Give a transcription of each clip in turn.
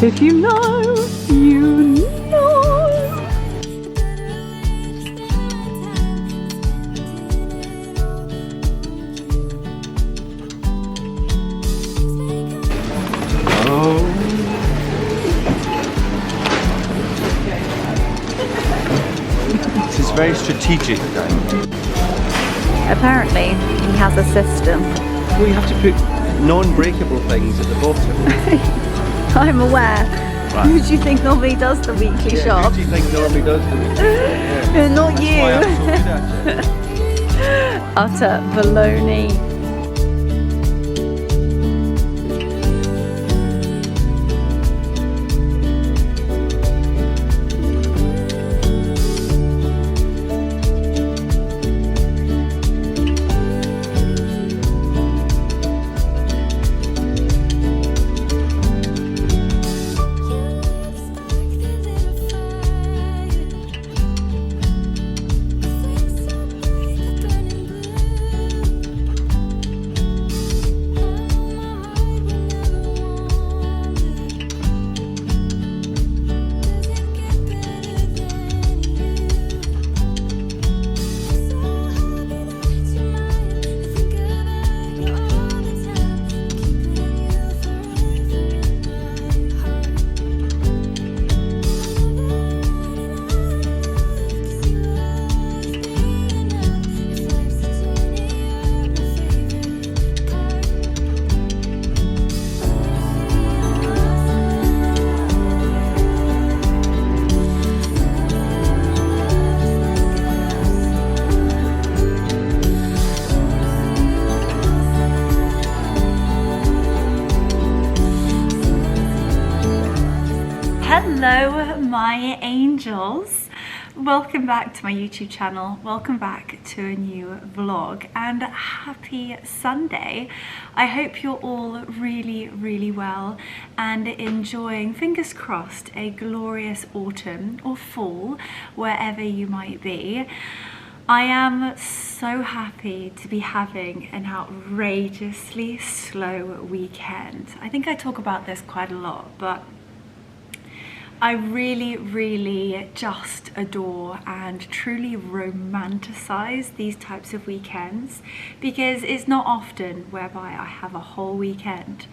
If you know, you know. Oh. This is very strategic, though. Apparently, he has a system. Well, you have to put non-breakable things at the bottom. I'm aware. Right. Who do you think normally does the weekly shop? Who do you think normally does the weekly? Yeah. Not you. Why I'm so good at it. Utter baloney. Hello my angels, welcome back to my YouTube channel, welcome back to a new vlog and happy Sunday. I hope you're all really well and enjoying, fingers crossed, a glorious autumn or fall wherever you might be. I am so happy to be having an outrageously slow weekend. I think I talk about this quite a lot, but I really just adore and truly romanticize these types of weekends because it's not often whereby I have a whole weekend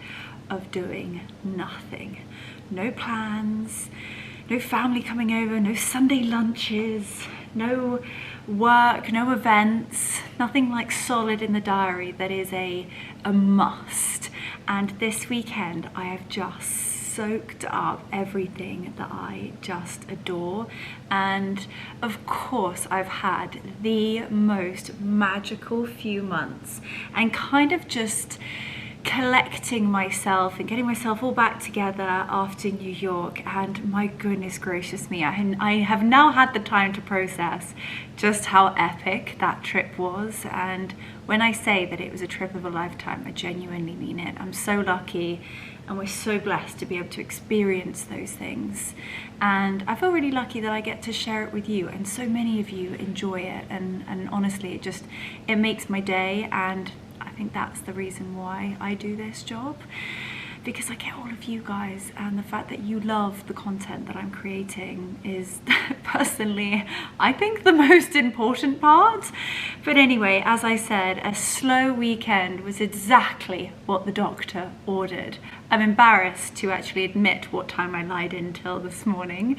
of doing nothing. No plans, no family coming over, no Sunday lunches, no work, no events, nothing like solid in the diary that is a must. And this weekend I have just soaked up everything that I just adore, and of course I've had the most magical few months and kind of just collecting myself and getting myself all back together after New York. And my goodness gracious me, I have now had the time to process just how epic that trip was, and when I say that it was a trip of a lifetime, I genuinely mean it. I'm so lucky and we're so blessed to be able to experience those things, and I feel really lucky that I get to share it with you, and so many of you enjoy it, and honestly it makes my day. And I think that's the reason why I do this job, because I get all of you guys, and the fact that you love the content that I'm creating is personally, I think, the most important part. But anyway, as I said, a slow weekend was exactly what the doctor ordered. I'm embarrassed to actually admit what time I lied in till this morning.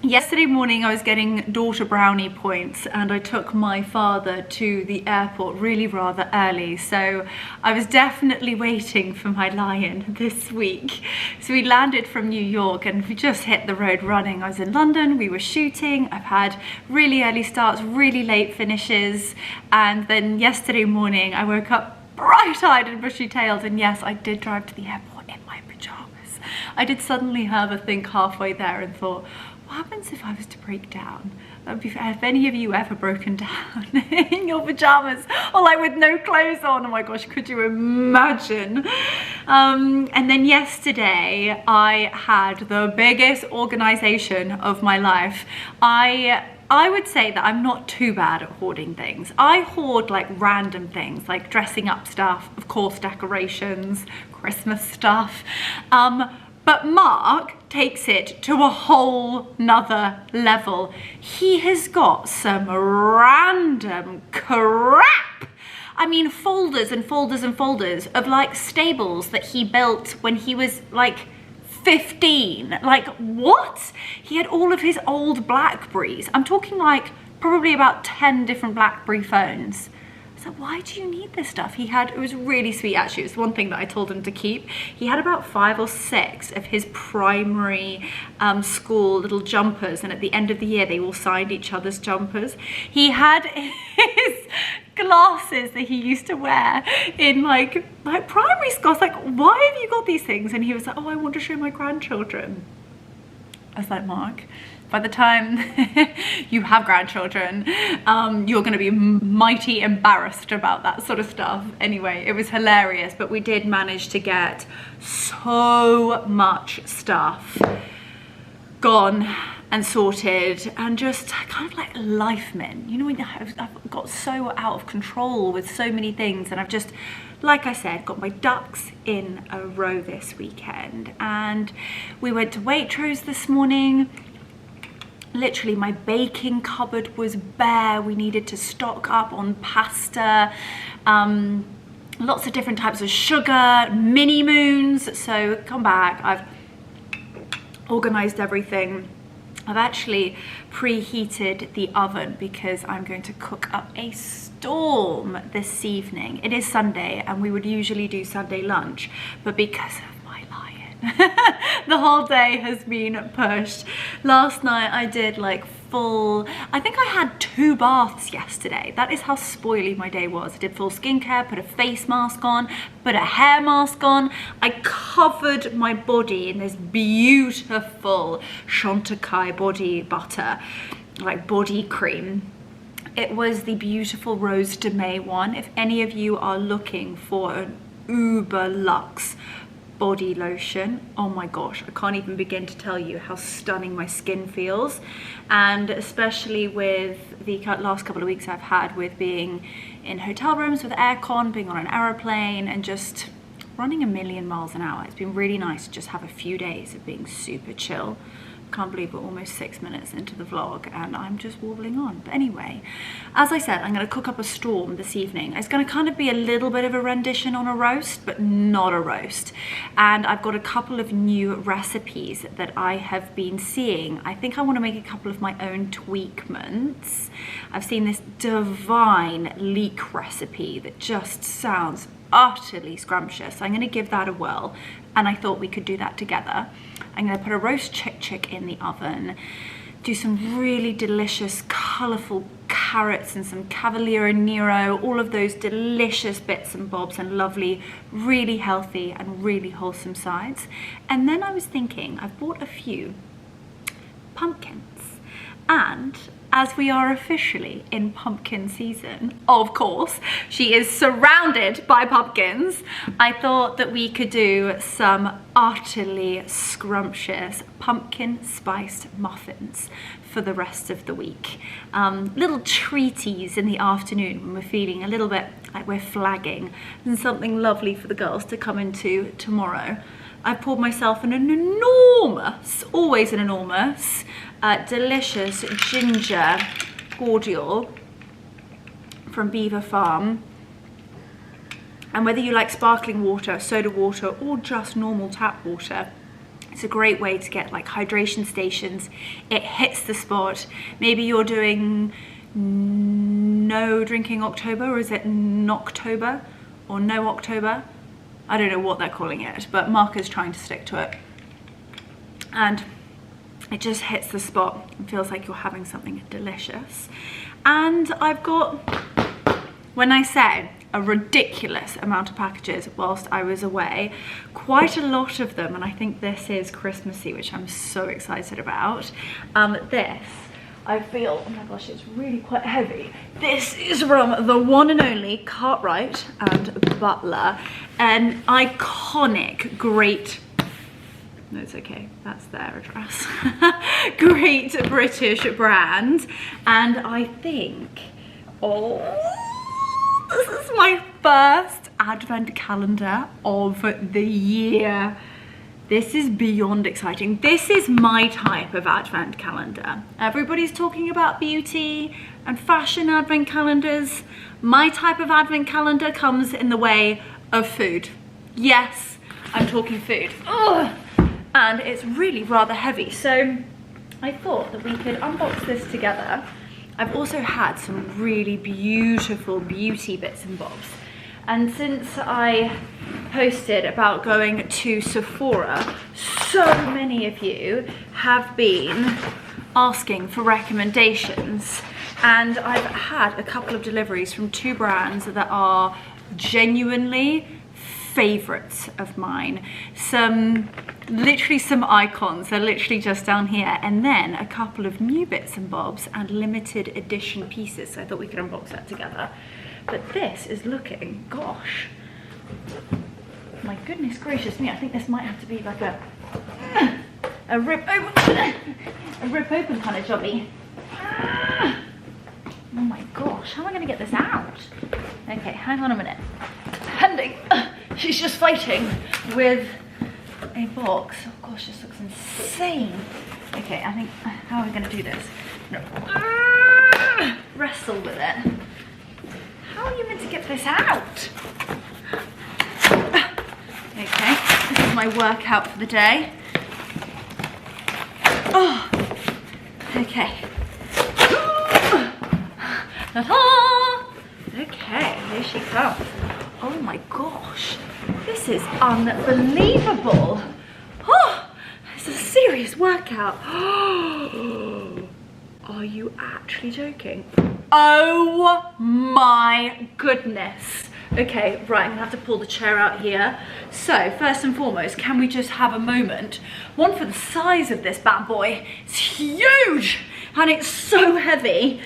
Yesterday morning I was getting daughter brownie points, and I took my father to the airport really rather early, so I was definitely waiting for my lie-in this week. So we landed from New York and we just hit the road running. I was in London, we were shooting, I've had really early starts, really late finishes, and then yesterday morning I woke up bright-eyed and bushy-tailed, and yes, I did drive to the airport in my pajamas. I did suddenly have a think halfway there and thought, what happens if I was to break down? That would be, have any of you ever broken down in your pajamas or like with no clothes on? Oh my gosh, could you imagine? And then yesterday I had the biggest organization of my life. I would say that I'm not too bad at hoarding things. I hoard like random things, like dressing up stuff, of course, decorations, Christmas stuff. But Mark takes it to a whole nother level. He has got some random crap. I mean, folders and folders and folders of like stables that he built when he was like 15. Like, what? He had all of his old Blackberries. I'm talking like probably about 10 different Blackberry phones. So why do you need this stuff? It was really sweet actually. It was one thing that I told him to keep. He had about 5 or 6 of his primary school little jumpers, and at the end of the year they all signed each other's jumpers. He had his glasses that he used to wear in like primary school. I was like, why have you got these things? And he was like, oh, I want to show my grandchildren. I was like, Mark, by the time you have grandchildren, you're going to be mighty embarrassed about that sort of stuff. Anyway, it was hilarious, but we did manage to get so much stuff gone and sorted, and just kind of like life men. You know, I've got so out of control with so many things, and I've just, like I said, got my ducks in a row this weekend. And we went to Waitrose this morning. Literally my baking cupboard was bare. We needed to stock up on pasta, lots of different types of sugar, mini moons. So come back, I've organized everything. I've actually preheated the oven because I'm going to cook up a storm this evening. It is Sunday and we would usually do Sunday lunch, but because of my lion, the whole day has been pushed. Last night I did like I think I had 2 baths yesterday. That is how spoily my day was. I did full skincare, put a face mask on, put a hair mask on. I covered my body in this beautiful Chantecaille body butter, like body cream. It was the beautiful Rose de May one. If any of you are looking for an uber luxe body lotion, oh my gosh, I can't even begin to tell you how stunning my skin feels. And especially with the last couple of weeks I've had with being in hotel rooms with aircon, being on an aeroplane, and just running a million miles an hour, it's been really nice to just have a few days of being super chill. Can't believe we're almost 6 minutes into the vlog and I'm just warbling on. But anyway, as I said, I'm going to cook up a storm this evening. It's going to kind of be a little bit of a rendition on a roast, but not a roast. And I've got a couple of new recipes that I have been seeing. I think I want to make a couple of my own tweakments. I've seen this divine leek recipe that just sounds utterly scrumptious. So I'm going to give that a whirl, and I thought we could do that together. I'm going to put a roast chick in the oven, do some really delicious colourful carrots and some Cavalier Nero, all of those delicious bits and bobs and lovely, really healthy and really wholesome sides. And then I was thinking, I've bought a few pumpkins, and as we are officially in pumpkin season, of course, she is surrounded by pumpkins, I thought that we could do some utterly scrumptious pumpkin spiced muffins for the rest of the week. Little treaties in the afternoon when we're feeling a little bit like we're flagging, and something lovely for the girls to come into tomorrow. I've poured myself an enormous, always an enormous, delicious ginger cordial from Beaver Farm. And whether you like sparkling water, soda water, or just normal tap water, it's a great way to get like hydration stations. It hits the spot. Maybe you're doing no drinking October, or is it Noctober or no October? I don't know what they're calling it, but Mark is trying to stick to it. And it just hits the spot and feels like you're having something delicious. And I've got, when I say a ridiculous amount of packages whilst I was away, quite a lot of them, and I think this is Christmassy, which I'm so excited about. This, I feel, oh my gosh, it's really quite heavy. This is from the one and only Cartwright and Butler, an iconic, great, no, it's okay, that's their address, great British brand. And I think, oh, this is my first advent calendar of the year. This is beyond exciting. This is my type of advent calendar. Everybody's talking about beauty and fashion advent calendars. My type of advent calendar comes in the way of food. Yes, I'm talking food. Ugh. And it's really rather heavy. So I thought that we could unbox this together. I've also had some really beautiful beauty bits and bobs. And since I posted about going to Sephora, so many of you have been asking for recommendations. And I've had a couple of deliveries from 2 brands that are genuinely favorites of mine. Literally some icons, they're literally just down here, and then a couple of new bits and bobs and limited edition pieces. So I thought we could unbox that together. But this is looking, gosh, my goodness gracious me, I think this might have to be like a rip open kind of jobby. Oh my gosh, how am I going to get this out? Okay, hang on a minute. Pending. She's just fighting with a box. Oh gosh, this looks insane. Okay, I think, how are we going to do this? No. Wrestle with it. How are you meant to get this out? Okay, this is my workout for the day. Oh, okay. Okay, here she comes. Oh my gosh, this is unbelievable. Oh, it's a serious workout. Are you actually joking? Oh my goodness. Okay, right, I'm gonna have to pull the chair out here. So, first and foremost, can we just have a moment? One for the size of this bad boy. It's huge and it's so heavy.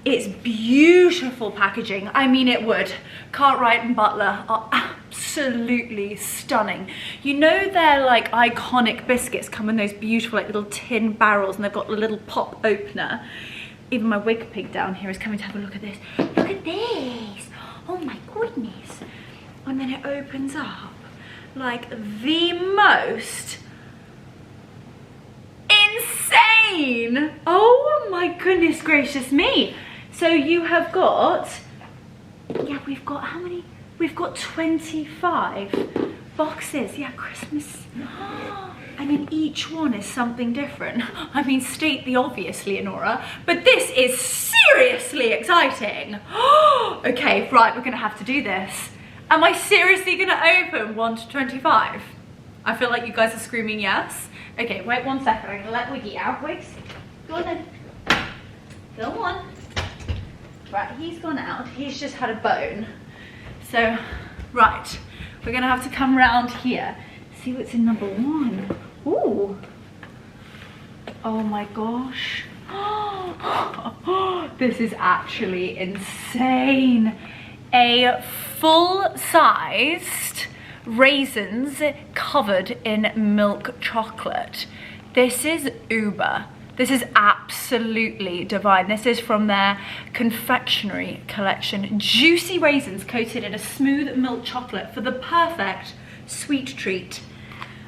It's beautiful packaging. I mean, it would. Cartwright and Butler are absolutely stunning. You know their like iconic biscuits come in those beautiful like little tin barrels and they've got a little pop opener. Even my wig pig down here is coming to have a look at this. Look at this. Oh my goodness. And then it opens up like the most insane. Oh my goodness gracious me. So you have got, yeah, we've got how many? We've got 25 boxes. Yeah, Christmas. I mean, each one is something different. I mean, state the obvious, Leonora, but this is seriously exciting. Okay, right, we're gonna have to do this. Am I seriously gonna open 1 to 25? I feel like you guys are screaming yes. Okay, wait 1 second, I'm gonna let Wiggy out. Wigs, go on then. Go on. Right, he's gone out. He's just had a bone. So, right, we're gonna have to come round here. See what's in number 1. Ooh. Oh my gosh. This is actually insane. A full-sized raisins covered in milk chocolate. This is uber. This is absolutely divine. This is from their confectionery collection. Juicy raisins coated in a smooth milk chocolate for the perfect sweet treat.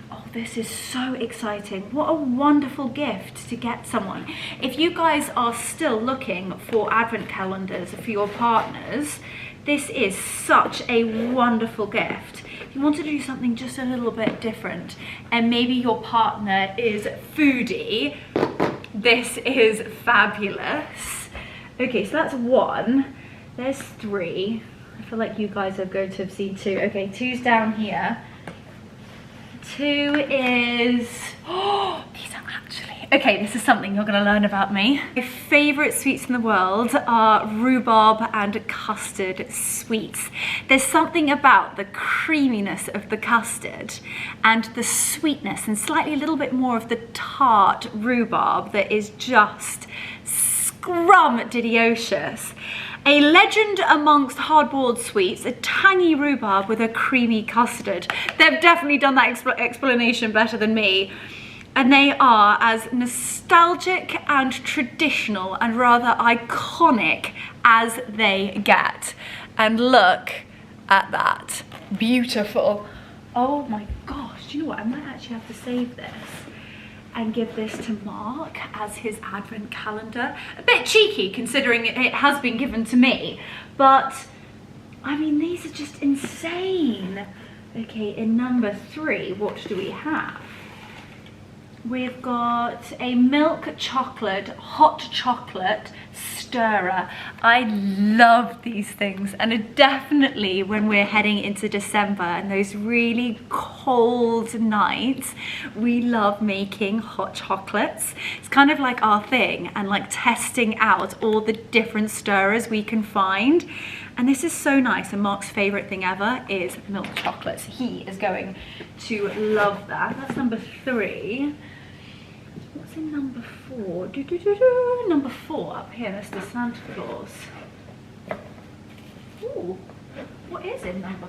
Oh, this is so exciting. What a wonderful gift to get someone. If you guys are still looking for advent calendars for your partners, this is such a wonderful gift. If you want to do something just a little bit different and maybe your partner is foodie, this is fabulous. Okay, so that's 1. There's 3. I feel like you guys are going to have seen 2. Okay, 2's down here. 2 is, oh, these are actually, okay, this is something you're gonna learn about me. My favorite sweets in the world are rhubarb and custard sweets. There's something about the creaminess of the custard and the sweetness and slightly a little bit more of the tart rhubarb that is just scrumptious. A legend amongst hard-boiled sweets, a tangy rhubarb with a creamy custard. They've definitely done that explanation better than me. And they are as nostalgic and traditional and rather iconic as they get. And look at that, beautiful. Oh my gosh. Do you know what? I might actually have to save this and give this to Mark as his advent calendar. A bit cheeky considering it has been given to me, but I mean, these are just insane. Okay, in number 3, what do we have? We've got a milk chocolate, hot chocolate stirrer. I love these things, and definitely when we're heading into December and those really cold nights, we love making hot chocolates. It's kind of like our thing, and like testing out all the different stirrers we can find. And this is so nice, and Mark's favorite thing ever is milk chocolates. He is going to love that. That's number 3. What's in number 4? Number 4 up here, Mr. Santa Claus. Ooh, what is in number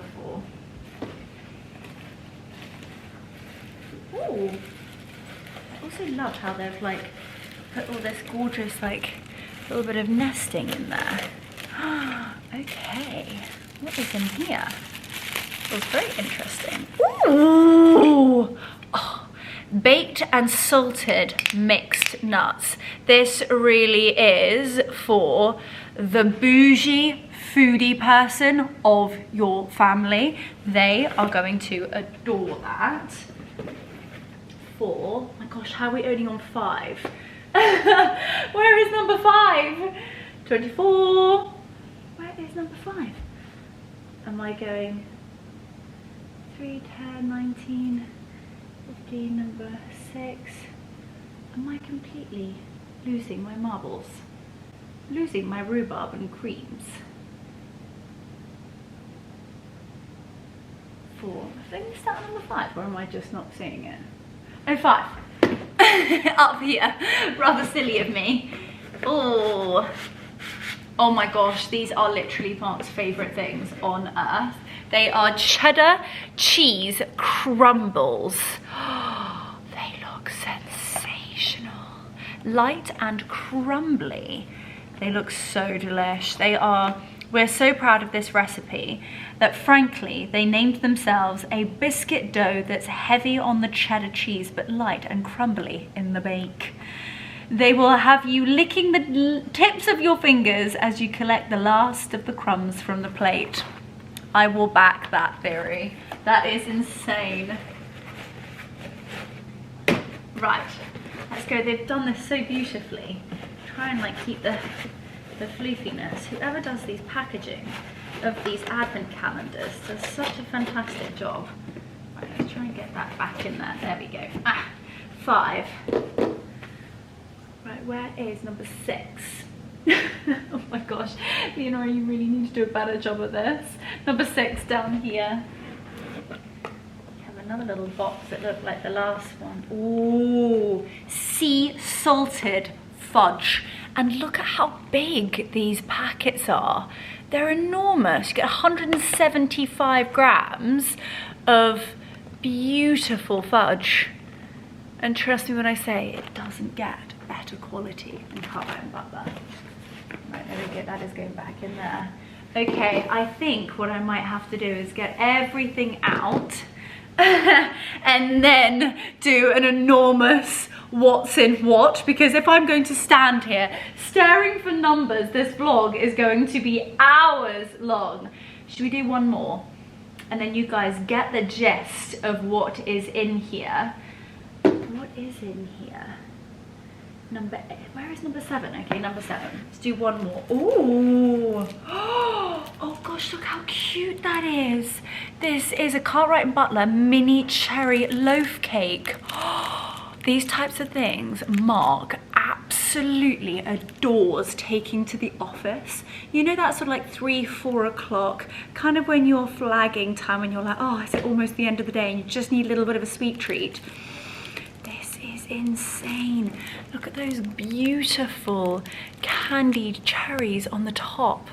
4? Ooh, I also love how they've like put all this gorgeous like little bit of nesting in there. Okay, what is in here? Feels very interesting. Ooh! Oh, baked and salted mixed nuts. This really is for the bougie foodie person of your family. They are going to adore that. 4. My gosh, how are we only on 5? Where is number 5? 24. Where is number 5? Am I going 3, 10, 19, 15, number 6? Am I completely losing my marbles? Losing my rhubarb and creams? 4. I think it's that number 5, or am I just not seeing it? Oh, 5. Up here. Rather silly of me. Oh. Oh my gosh, these are literally Mark's favourite things on earth. They are cheddar cheese crumbles. They look sensational. Light and crumbly. They look so delish. We're so proud of this recipe that frankly, they named themselves a biscuit dough that's heavy on the cheddar cheese but light and crumbly in the bake. They will have you licking the tips of your fingers as you collect the last of the crumbs from the plate. I will back that theory. That is insane. Right, let's go. They've done this so beautifully. Try and like keep the floofiness. Whoever does these packaging of these advent calendars does such a fantastic job. Right, let's try and get that back in there. There we go. 5. Right, where is number 6? Oh my gosh, Leonora, you really need to do a better job at this. Number 6 down here. We have another little box that looked like the last one. Ooh, sea salted fudge. And look at how big these packets are. They're enormous. You get 175 grams of beautiful fudge. And trust me when I say it doesn't get better quality than Cartwright and Butler. Right, there we go, that is going back in there. Okay, I think what I might have to do is get everything out and then do an enormous what's in what, because if I'm going to stand here staring for numbers, this vlog is going to be hours long. Should we do one more? And then you guys get the gist of what is in here. What is in here? Number 8. Where is number 7? Okay, number 7. Let's do one more. Ooh. Oh gosh, look how cute that is. This is a Cartwright and Butler mini cherry loaf cake. These types of things Mark absolutely adores taking to the office. You know, that sort of like 3, 4 o'clock, kind of when you're flagging time, when you're like, oh, is it almost the end of the day and you just need a little bit of a sweet treat. This is insane. Look at those beautiful candied cherries on the top.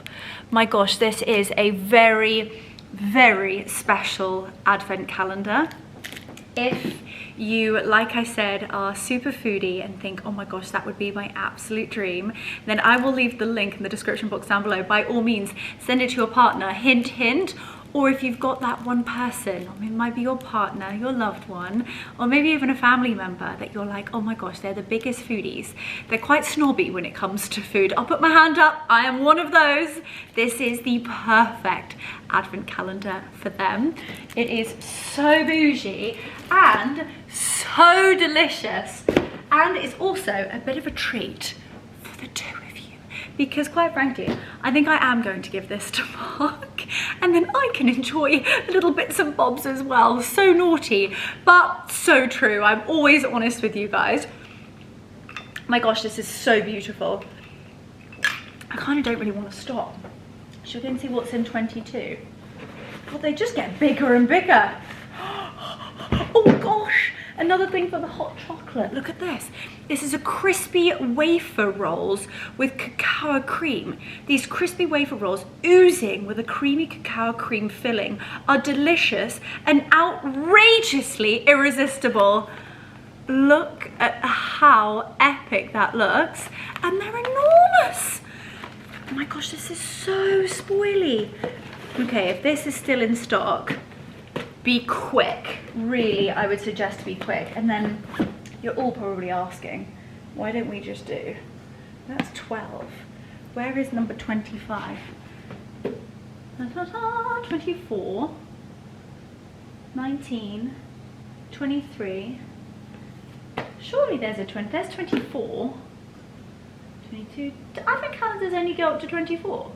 My gosh, this is a very, very special advent calendar. If you, like I said, are super foodie and think, oh my gosh, that would be my absolute dream, then I will leave the link in the description box down below. By all means, send it to your partner. Hint, hint. Or if you've got that one person, or it might be your partner, your loved one, or maybe even a family member that you're like, oh my gosh, they're the biggest foodies. They're quite snobby when it comes to food. I'll put my hand up, I am one of those. This is the perfect advent calendar for them. It is so bougie and so delicious. And it's also a bit of a treat for the two of you. Because quite frankly, I think I am going to give this to Mark, and then I can enjoy little bits and bobs as well. So naughty, but so true. I'm always honest with you guys. My gosh, this is so beautiful. I kind of don't really want to stop. Should we go and see what's in 22? Well, they just get bigger and bigger. Oh gosh. Another thing for the hot chocolate, look at this. This is a crispy wafer rolls with cacao cream. These crispy wafer rolls oozing with a creamy cacao cream filling are delicious and outrageously irresistible. Look at how epic that looks, and they're enormous. Oh my gosh, this is so spoily. Okay, if this is still in stock, be quick. Really, I would suggest to be quick. And then you're all probably asking, why don't we just do? That's 12. Where is number 25? 24, 19, 23. Surely there's a 20. There's 24, 22. Do advent calendars only go up to 24?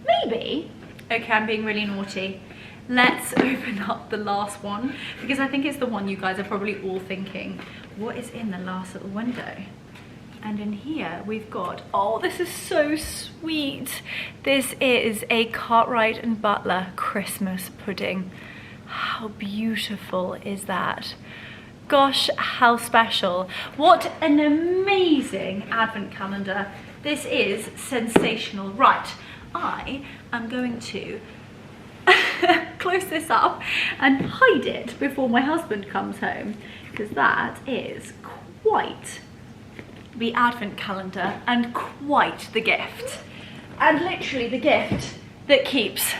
Maybe. Okay, I'm being really naughty. Let's open up the last one, because I think it's the one you guys are probably all thinking, what is in the last little window? And in here we've got, oh, this is so sweet. This is a Cartwright and Butler Christmas pudding. How beautiful is that? Gosh, how special. What an amazing advent calendar. This is sensational. Right, I am going to close this up and hide it before my husband comes home, because that is quite the advent calendar and quite the gift, and literally the gift that keeps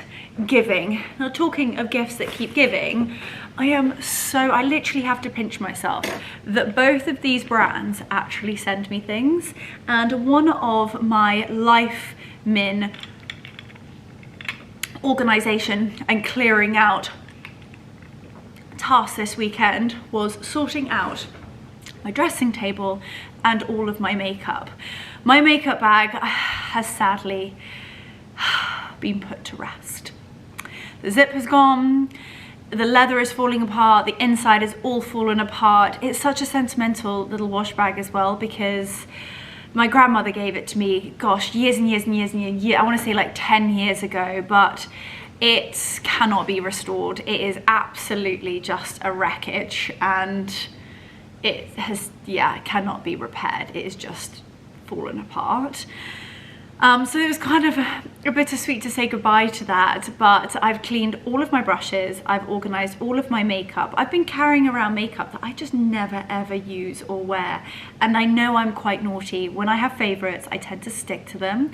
giving. Now, talking of gifts that keep giving, I literally have to pinch myself that both of these brands actually send me things, and one of my life min organisation and clearing out tasks this weekend was sorting out my dressing table and all of my makeup. My makeup bag has sadly been put to rest. The zip has gone, the leather is falling apart, the inside is all fallen apart. It's such a sentimental little wash bag as well, because my grandmother gave it to me, gosh, years and years and years and years, I want to say like 10 years ago, but it cannot be restored. It is absolutely just a wreckage, and it has, yeah, it cannot be repaired. It is just fallen apart. So it was kind of a bittersweet to say goodbye to that, but I've cleaned all of my brushes, I've organised all of my makeup. I've been carrying around makeup that I just never ever use or wear, and I know I'm quite naughty. When I have favourites, I tend to stick to them.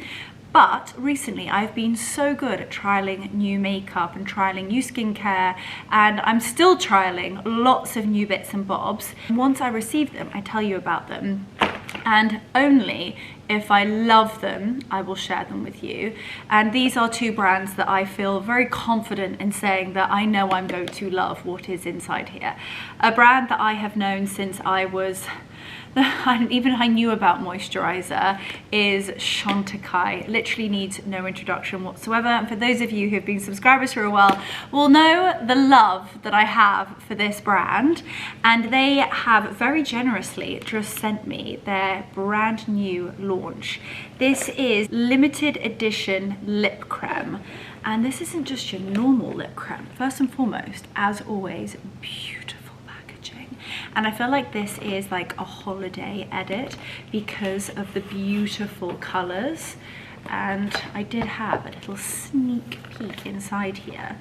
But recently I've been so good at trialling new makeup and trialling new skincare, and I'm still trialling lots of new bits and bobs. Once I receive them, I tell you about them, and only if I love them, I will share them with you. And these are two brands that I feel very confident in saying that I know I'm going to love what is inside here. A brand that I have known since I was, even I knew about moisturizer, is Chantecaille. Literally needs no introduction whatsoever. And for those of you who have been subscribers for a while will know the love that I have for this brand. And they have very generously just sent me their brand new launch. This is limited edition lip creme. And this isn't just your normal lip creme. First and foremost, as always, beautiful. And I feel like this is like a holiday edit because of the beautiful colours. And I did have a little sneak peek inside here.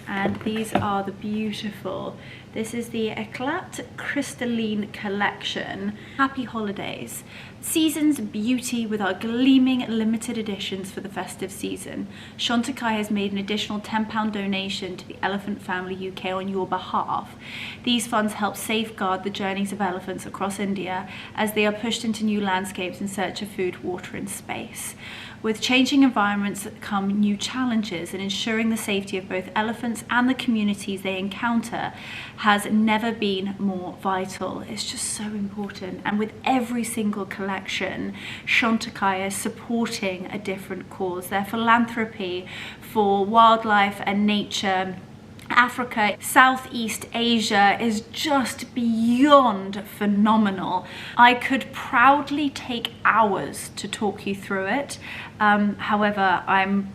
And these are the beautiful, this is the Eclat Crystalline Collection. Happy holidays. Season's beauty with our gleaming limited editions for the festive season. Chantecaille has made an additional £10 donation to the Elephant Family UK on your behalf. These funds help safeguard the journeys of elephants across India as they are pushed into new landscapes in search of food, water and space. With changing environments come new challenges, and ensuring the safety of both elephants and the communities they encounter has never been more vital. It's just so important. And with every single collection, Chantecaille is supporting a different cause. Their philanthropy for wildlife and nature, Africa, Southeast Asia is just beyond phenomenal. I could proudly take hours to talk you through it. However, I'm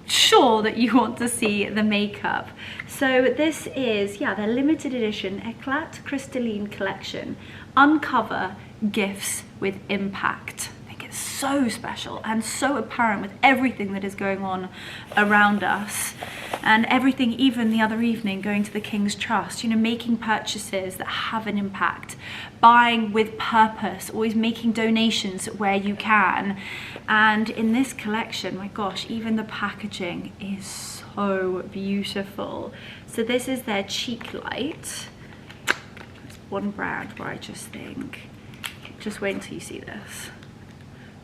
sure that you want to see the makeup. So this is, yeah, their limited edition Eclat Crystalline Collection. Uncover gifts with impact. It's so special and so apparent with everything that is going on around us, and everything, even the other evening going to the King's Trust, you know, making purchases that have an impact, buying with purpose, always making donations where you can. And in this collection, my gosh, even the packaging is so beautiful. So this is their cheek light. There's one brand where I just think, just wait until you see this.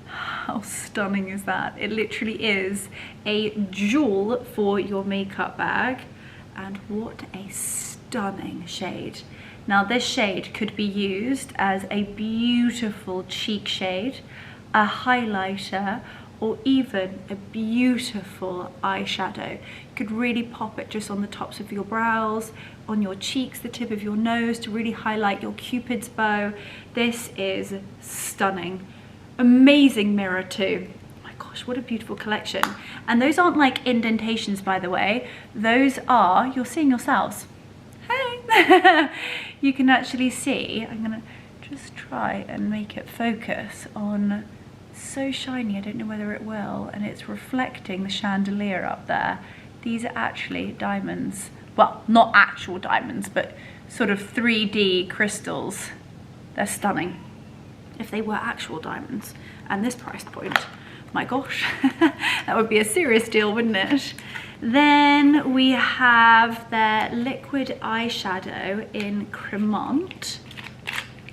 How stunning is that? It literally is a jewel for your makeup bag, and what a stunning shade. Now this shade could be used as a beautiful cheek shade, a highlighter, or even a beautiful eyeshadow. You could really pop it just on the tops of your brows, on your cheeks, the tip of your nose to really highlight your Cupid's bow. This is stunning. Amazing mirror too. Oh my gosh, what a beautiful collection. And those aren't like indentations, by the way. Those are, you're seeing yourselves. Hey! You can actually see, I'm gonna just try and make it focus on, so shiny, I don't know whether it will, and it's reflecting the chandelier up there. These are actually diamonds. Well, not actual diamonds, but sort of 3D crystals. They're stunning. If they were actual diamonds, and this price point, my gosh, that would be a serious deal, wouldn't it? Then we have their liquid eyeshadow in Cremant.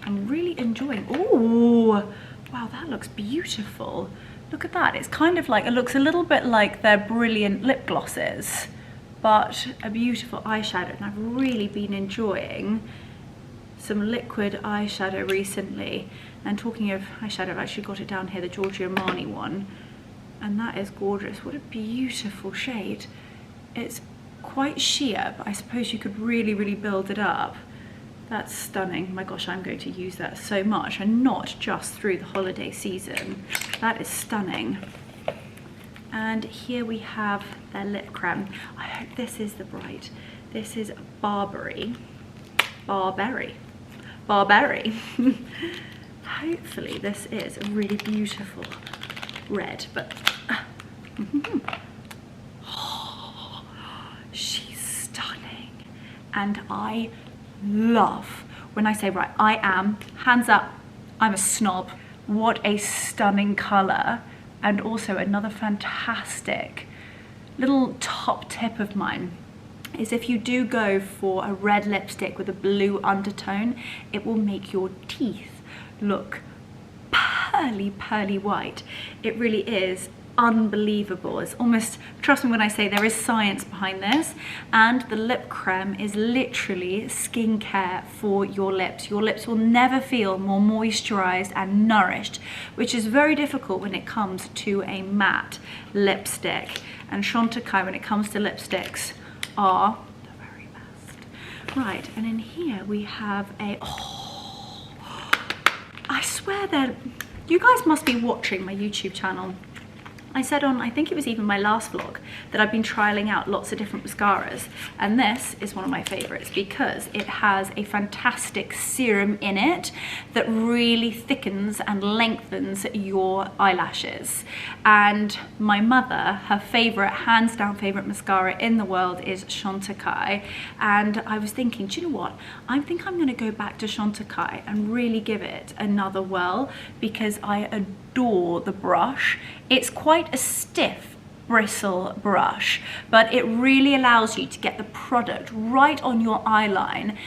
I'm really enjoying, oh, wow, that looks beautiful. Look at that, it's kind of like, it looks a little bit like their brilliant lip glosses, but a beautiful eyeshadow, and I've really been enjoying some liquid eyeshadow recently. And talking of eyeshadow, I've actually got it down here, the Giorgio Armani one, and that is gorgeous. What a beautiful shade. It's quite sheer, but I suppose you could really, really build it up. That's stunning. My gosh, I'm going to use that so much, and not just through the holiday season. That is stunning. And here we have their lip creme. I hope this is the bright. This is Barberry. Hopefully this is a really beautiful red, but oh, she's stunning. And I love, when I say, right, I am, hands up, I'm a snob. What a stunning color. And also another fantastic little top tip of mine is if you do go for a red lipstick with a blue undertone, it will make your teeth look pearly, pearly white. It really is unbelievable. It's almost, trust me when I say there is science behind this, and the lip creme is literally skincare for your lips. Your lips will never feel more moisturized and nourished, which is very difficult when it comes to a matte lipstick. And Chantecaille, when it comes to lipsticks, are the very best. Right, and in here we have a, I swear that you guys must be watching my YouTube channel I said on, I think it was even my last vlog, that I've been trialing out lots of different mascaras, and this is one of my favorites because it has a fantastic serum in it that really thickens and lengthens your eyelashes. And my mother, her favorite, hands down favorite mascara in the world is Chantecaille, and I was thinking, do you know what, I think I'm going to go back to Chantecaille and really give it another whirl because I adore the brush. It's quite a stiff bristle brush, but it really allows you to get the product right on your eyeline,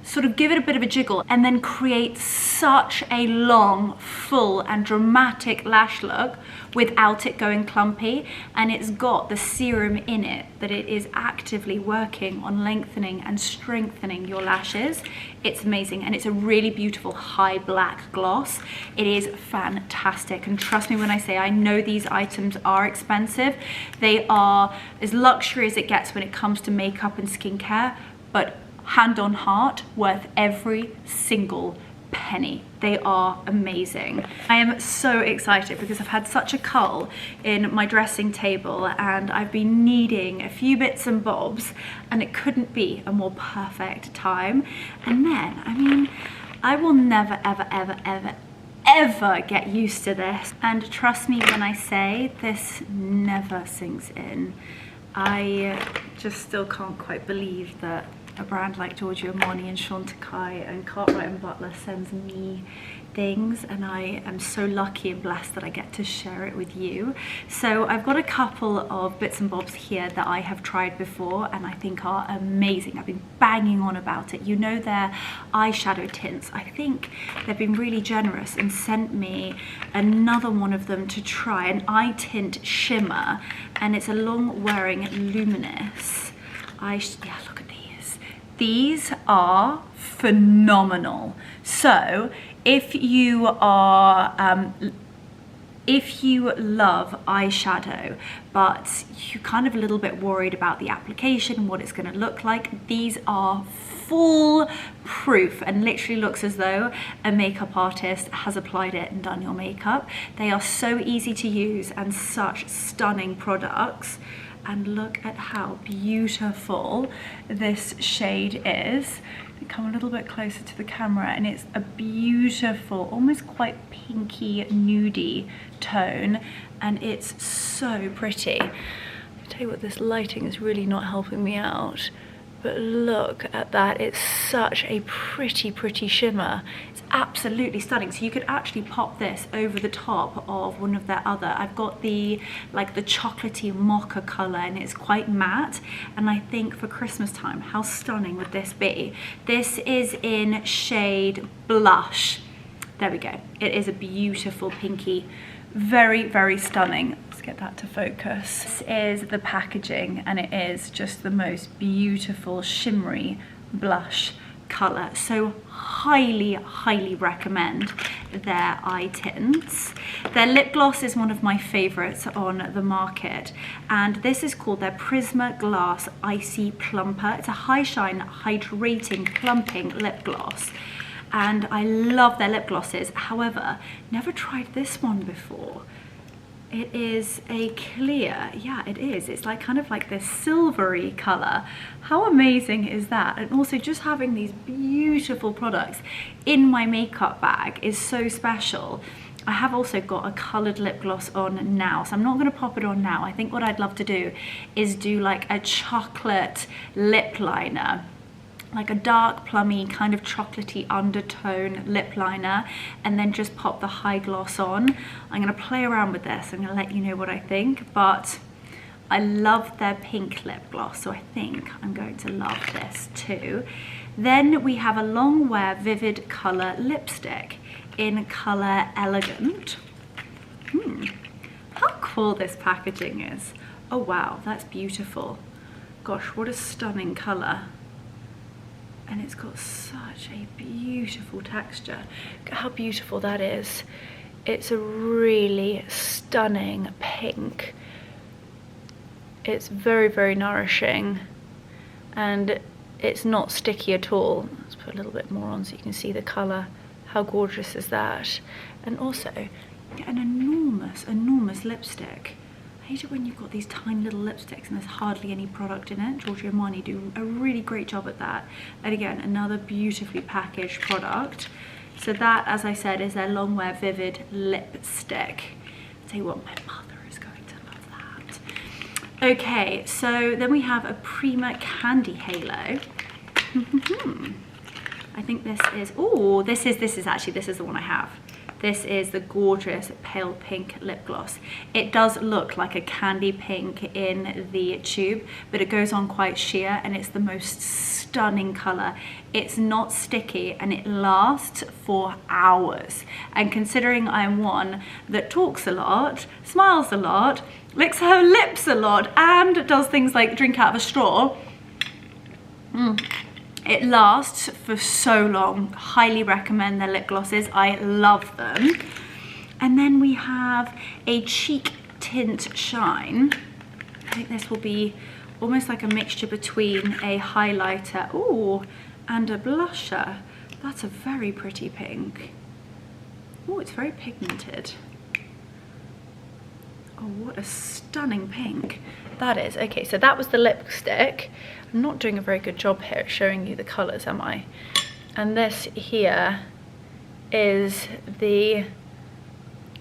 sort of give it a bit of a jiggle, and then create such a long, full and dramatic lash look without it going clumpy. And it's got the serum in it that it is actively working on lengthening and strengthening your lashes. It's amazing, and it's a really beautiful high black gloss. It is fantastic, and trust me when I say I know these items are expensive. They are as luxury as it gets when it comes to makeup and skincare, but hand on heart, worth every single penny. They are amazing. I am so excited because I've had such a cull in my dressing table and I've been needing a few bits and bobs, and it couldn't be a more perfect time. And then, I mean, I will never, ever, ever, ever, ever get used to this. And trust me when I say this never sinks in. I just still can't quite believe that a brand like Giorgio Armani and Chantecaille and Cartwright and Butler sends me things, and I am so lucky and blessed that I get to share it with you. So I've got a couple of bits and bobs here that I have tried before and I think are amazing. I've been banging on about it. You know, their eyeshadow tints. I think they've been really generous and sent me another one of them to try, an eye tint shimmer, and it's a long wearing luminous yeah, look at these. These are phenomenal. So if you are if you love eyeshadow but you're kind of a little bit worried about the application and what it's going to look like, these are full proof and literally looks as though a makeup artist has applied it and done your makeup. They are so easy to use and such stunning products. And look at how beautiful this shade is. Come a little bit closer to the camera, and it's a beautiful, almost quite pinky nudie tone, and it's so pretty. I'll tell you what, this lighting is really not helping me out, but look at that. It's such a pretty shimmer. It's absolutely stunning. So you could actually pop this over the top of one of their other. I've got the like the chocolatey mocha color, and it's quite matte, and I think for Christmas time, how stunning would this be? This is in shade Blush. There we go. It is a beautiful pinky, very stunning. Let's get that to focus. This is the packaging, and it is just the most beautiful shimmery blush color. So highly recommend their eye tints. Their lip gloss is one of my favorites on the market, and this is called their Prisma Glass Icy Plumper. It's a high shine hydrating plumping lip gloss, and I love their lip glosses. However, never tried this one before. It is a clear, yeah, it is. It's like kind of like this silvery color. How amazing is that? And also just having these beautiful products in my makeup bag is so special. I have also got a colored lip gloss on now, so I'm not going to pop it on now. I think what I'd love to do is do like a chocolate lip liner, like a dark plummy kind of chocolatey undertone lip liner, and then just pop the high gloss on. I'm going to play around with this. I'm going to let you know what I think, but I love their pink lip gloss, so I think I'm going to love this too. Then we have a long wear vivid color lipstick in color Elegant. How cool this packaging is. Oh wow, that's beautiful. Gosh, what a stunning color. And it's got such a beautiful texture. Look at how beautiful that is. It's a really stunning pink. It's very nourishing, and it's not sticky at all. Let's put a little bit more on so you can see the color. How gorgeous is that? And also, an enormous lipstick. I hate it when you've got these tiny little lipsticks and there's hardly any product in it. Giorgio Armani do a really great job at that. And again, another beautifully packaged product. So that, as I said, is their Longwear Vivid Lipstick. I'll tell you what, my mother is going to love that. Okay, so then we have a Prima Candy Halo. I think this is, oh, this is the one I have. This is the gorgeous pale pink lip gloss. It does look like a candy pink in the tube, but it goes on quite sheer and it's the most stunning color. It's not sticky and it lasts for hours. And considering I'm one that talks a lot, smiles a lot, licks her lips a lot, and does things like drink out of a straw, it lasts for so long. Highly recommend their lip glosses. I love them. And then we have a Cheek Tint Shine. I think this will be almost like a mixture between a highlighter, and a blusher. That's a very pretty pink. Oh, it's very pigmented. Oh, what a stunning pink that is. Okay, so that was the lipstick. I'm not doing a very good job here at showing you the colours, am I? And this here is the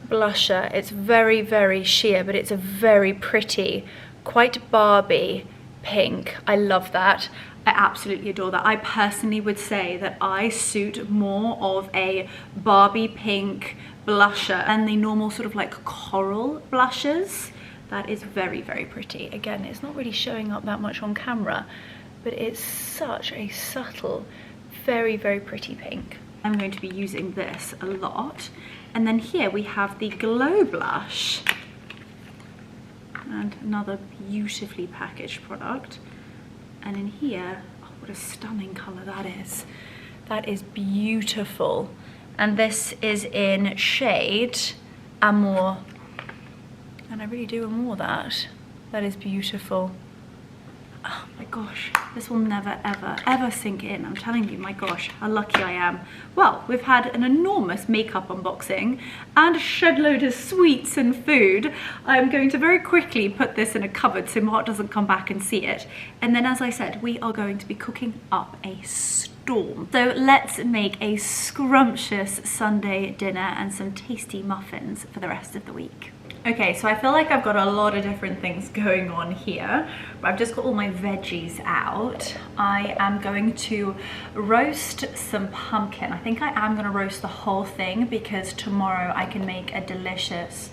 blusher. It's very, very sheer, but it's a very pretty, quite Barbie pink. I love that. I absolutely adore that. I personally would say that I suit more of a Barbie pink blusher than the normal sort of like coral blushes. That is very, very pretty. Again, it's not really showing up that much on camera, but it's such a subtle, very, very pretty pink. I'm going to be using this a lot. And then here we have the Glow Blush. And another beautifully packaged product. And in here, oh, what a stunning color that is. That is beautiful. And this is in shade Amour. And I really do adore that. That is beautiful. Oh my gosh, this will never, ever, ever sink in. I'm telling you, my gosh, how lucky I am. Well, we've had an enormous makeup unboxing and a shed load of sweets and food. I'm going to very quickly put this in a cupboard so Mark doesn't come back and see it. And then, as I said, we are going to be cooking up a storm. So let's make a scrumptious Sunday dinner and some tasty muffins for the rest of the week. Okay, so I feel like I've got a lot of different things going on here, but I've just got all my veggies out. I am going to roast some pumpkin. I think I am going to roast the whole thing because tomorrow I can make a delicious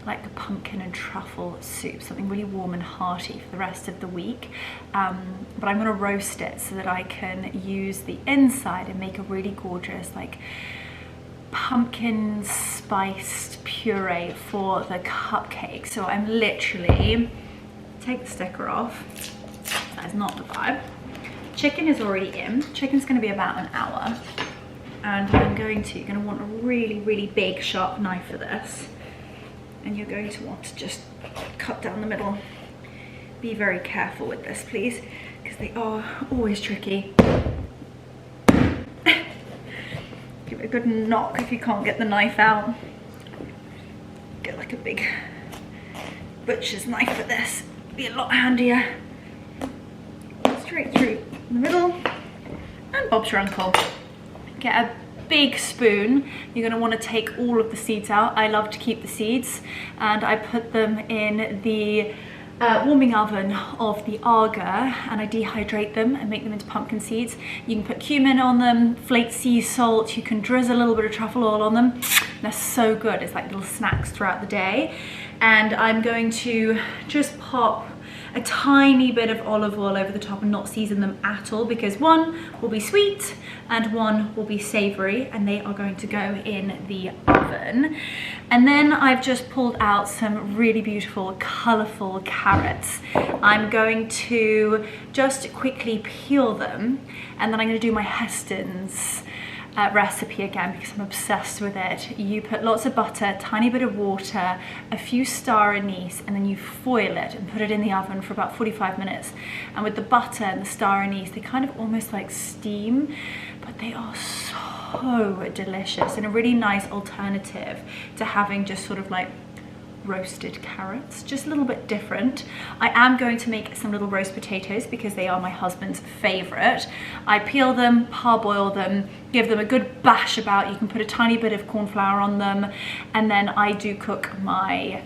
like a pumpkin and truffle soup, something really warm and hearty for the rest of the week. But I'm going to roast it so that I can use the inside and make a really gorgeous like pumpkin spiced puree for the cupcake. So I'm literally, take the sticker off, that is not the vibe. Chicken is already in. Chicken's going to be about an hour, and you're going to want a really, really big sharp knife for this, and you're going to want to just cut down the middle. Be very careful with this, please, because they are always tricky. Give it a good knock if you can't get the knife out. Get like a big butcher's knife for this. Be a lot handier. Straight through the middle, and Bob's your uncle. Get a big spoon. You're going to want to take all of the seeds out. I love to keep the seeds, and I put them in the warming oven of the Aga, and I dehydrate them and make them into pumpkin seeds. You can put cumin on them, flaked sea salt, you can drizzle a little bit of truffle oil on them. They're so good. It's like little snacks throughout the day. And I'm going to just pop a tiny bit of olive oil over the top and not season them at all, because one will be sweet and one will be savory, and they are going to go in the oven. And then I've just pulled out some really beautiful colorful carrots. I'm going to just quickly peel them, and then I'm going to do my Heston's recipe again because I'm obsessed with it. You put lots of butter, tiny bit of water, a few star anise, and then you foil it and put it in the oven for about 45 minutes. And with the butter and the star anise, they kind of almost like steam, but they are so delicious and a really nice alternative to having just sort of like roasted carrots, just a little bit different. I am going to make some little roast potatoes because they are my husband's favorite. I peel them, parboil them, give them a good bash about. You can put a tiny bit of corn flour on them, and then I do cook my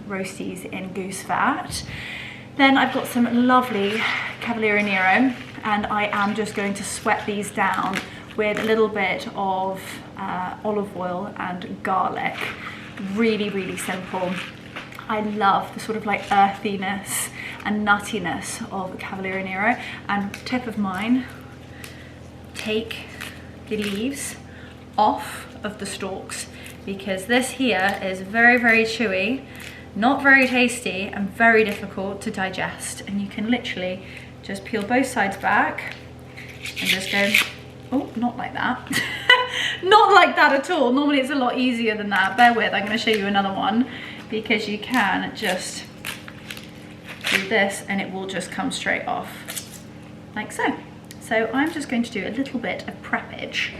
roasties in goose fat. Then I've got some lovely Cavaliere Nero, and I am just going to sweat these down with a little bit of olive oil and garlic. Really, really simple. I love the sort of like earthiness and nuttiness of Cavaliere Nero. And tip of mine, take the leaves off of the stalks, because this here is very, very chewy, not very tasty, and very difficult to digest. And you can literally just peel both sides back and just go, oh, not like that. Not like that at all. Normally it's a lot easier than that. Bear with, I'm going to show you another one, because you can just do this and it will just come straight off like so. So I'm just going to do a little bit of preppage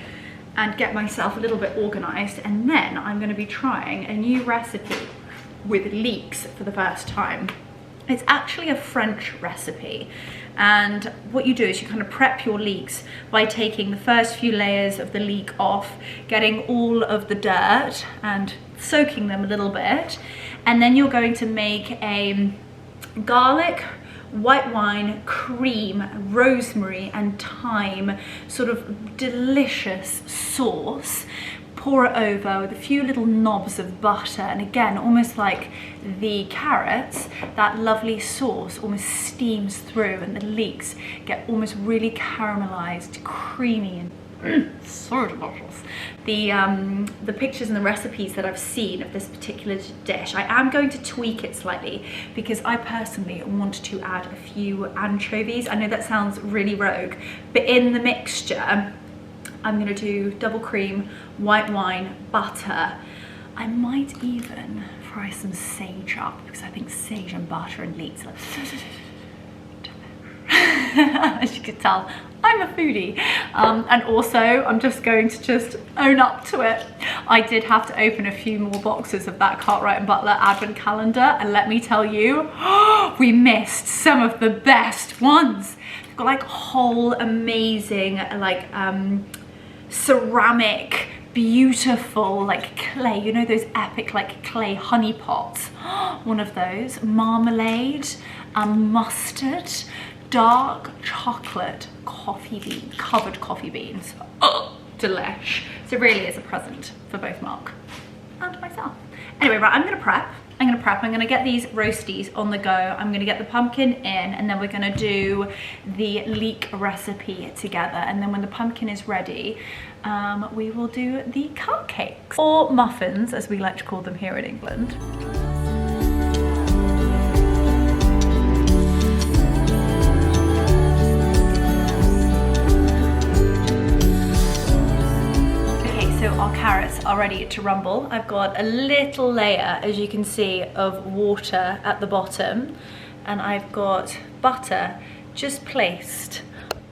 and get myself a little bit organized, and then I'm going to be trying a new recipe with leeks for the first time. It's actually a French recipe, and what you do is you kind of prep your leeks by taking the first few layers of the leek off, getting all of the dirt and soaking them a little bit, and then you're going to make a garlic, white wine, cream, rosemary and thyme sort of delicious sauce. Pour it over with a few little knobs of butter, and again, almost like the carrots, that lovely sauce almost steams through and the leeks get almost really caramelized, creamy, and so delicious. The pictures and the recipes that I've seen of this particular dish, I am going to tweak it slightly because I personally want to add a few anchovies. I know that sounds really rogue, but in the mixture I'm going to do double cream, white wine, butter. I might even fry some sage up, because I think sage and butter and leeks are as you can tell, I'm a foodie. And also, I'm just going to just own up to it. I did have to open a few more boxes of that Cartwright and Butler advent calendar, and let me tell you, we missed some of the best ones. We've got like whole amazing, like, ceramic, beautiful, like clay, you know, those epic like clay honey pots. One of those, marmalade, mustard, dark chocolate coffee bean, covered coffee beans. Oh, delish. So really is a present for both Mark and myself. Anyway, right, I'm gonna prep. I'm gonna get these roasties on the go. I'm gonna get the pumpkin in, and then we're gonna do the leek recipe together. And then when the pumpkin is ready, we will do the cupcakes, or muffins, as we like to call them here in England. So our carrots are ready to rumble. I've got a little layer, as you can see, of water at the bottom, and I've got butter just placed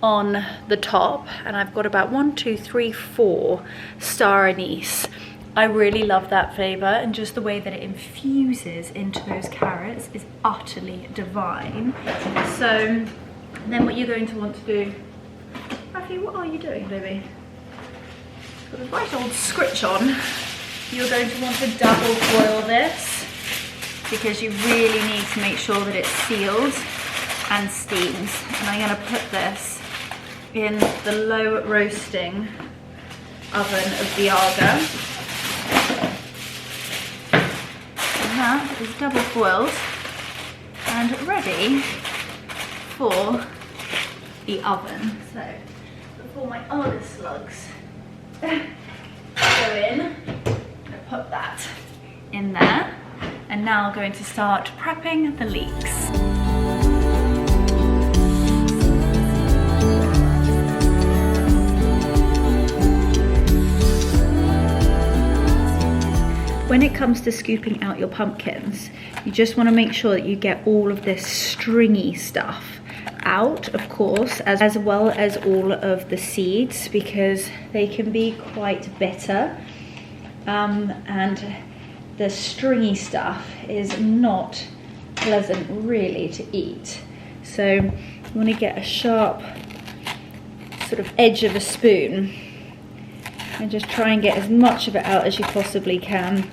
on the top, and I've got about 1, 2, 3, 4 star anise. I really love that flavour, and just the way that it infuses into those carrots is utterly divine. So then what you're going to want to do, Rafi, what are you doing, baby? Got a right old scritch on. You're going to want to double boil this, because you really need to make sure that it's sealed and steamed. And I'm going to put this in the low roasting oven of the Aga. And that is double boiled and ready for the oven. So before my Aga slugs go in, I'm going to put that in there, and now I'm going to start prepping the leeks. When it comes to scooping out your pumpkins, you just want to make sure that you get all of this stringy stuff out, of course, as well as all of the seeds, because they can be quite bitter, and the stringy stuff is not pleasant really to eat. So you want to get a sharp sort of edge of a spoon and just try and get as much of it out as you possibly can.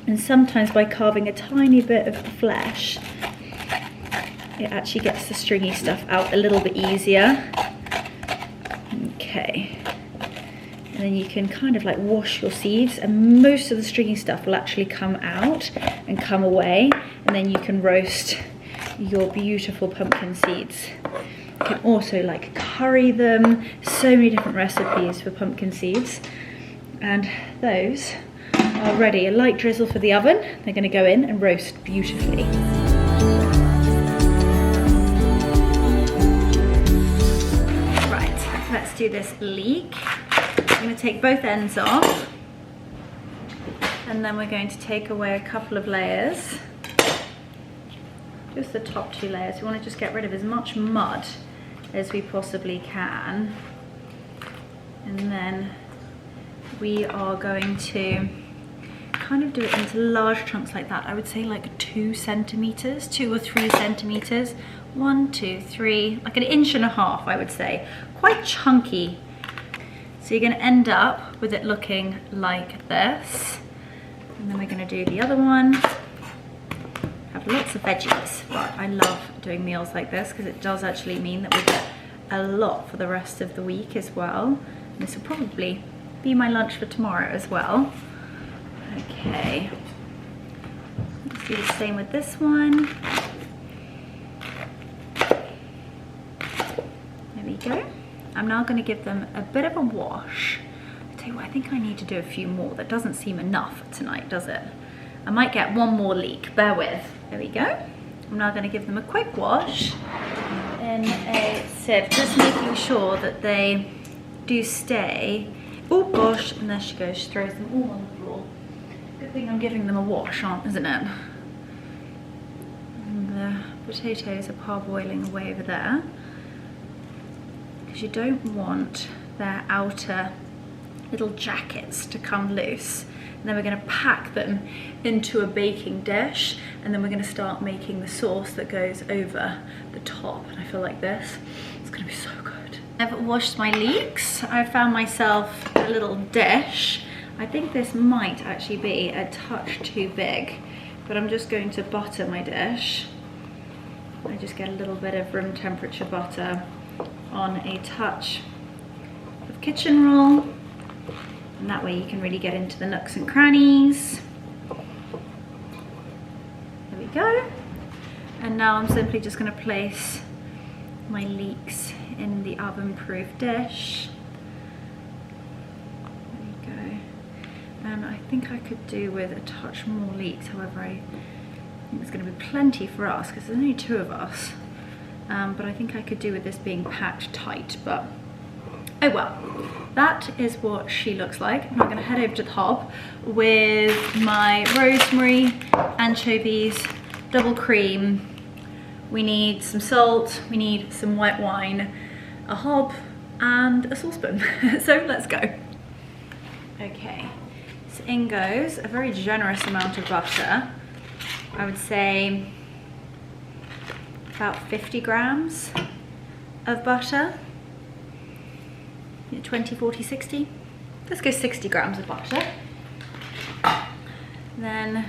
And sometimes by carving a tiny bit of the flesh, it actually gets the stringy stuff out a little bit easier. Okay. And then you can kind of like wash your seeds, and most of the stringy stuff will actually come out and come away, and then you can roast your beautiful pumpkin seeds. You can also like curry them, so many different recipes for pumpkin seeds. And those are ready. A light drizzle for the oven. They're going to go in and roast beautifully. Right, let's do this leek. I'm going to take both ends off, and then we're going to take away a couple of layers, just the top 2 layers. We want to just get rid of as much mud as we possibly can, and then we are going to kind of do it into large chunks like that. I would say like 2 centimeters, 2 or 3 centimeters, 1, 2, 3, like 1.5 inches, I would say, quite chunky. So you're going to end up with it looking like this. And then we're going to do the other one. Have lots of veggies, but I love doing meals like this because it does actually mean that we get a lot for the rest of the week as well. And this will probably be my lunch for tomorrow as well. Okay. Let's do the same with this one. There we go. I'm now going to give them a bit of a wash. I tell you what, I think I need to do a few more. That doesn't seem enough tonight, does it? I might get one more leek, bear with. There we go. I'm now going to give them a quick wash in a sieve, just making sure that they do stay. Oh gosh, and there she goes, she throws them all on the floor. Good thing I'm giving them a wash, isn't it? And the potatoes are parboiling away over there. You don't want their outer little jackets to come loose. And then we're going to pack them into a baking dish, and then we're going to start making the sauce that goes over the top. And I feel like this is going to be so good. I've washed my leeks. I found myself a little dish. I think this might actually be a touch too big, but I'm just going to butter my dish. I just get a little bit of room temperature butter on a touch of kitchen roll, and that way you can really get into the nooks and crannies. There we go. And now I'm simply just going to place my leeks in the oven-proof dish. There we go. And I think I could do with a touch more leeks, however I think there's going to be plenty for us because there's only 2 of us. But I think I could do with this being packed tight, but oh well. That is what she looks like. I'm going to head over to the hob with my rosemary, anchovies, double cream. We need some salt, we need some white wine, a hob, and a saucepan. So let's go. Okay, so in goes a very generous amount of butter. I would say about 50 grams of butter. 20, 40, 60. Let's go 60 grams of butter. Then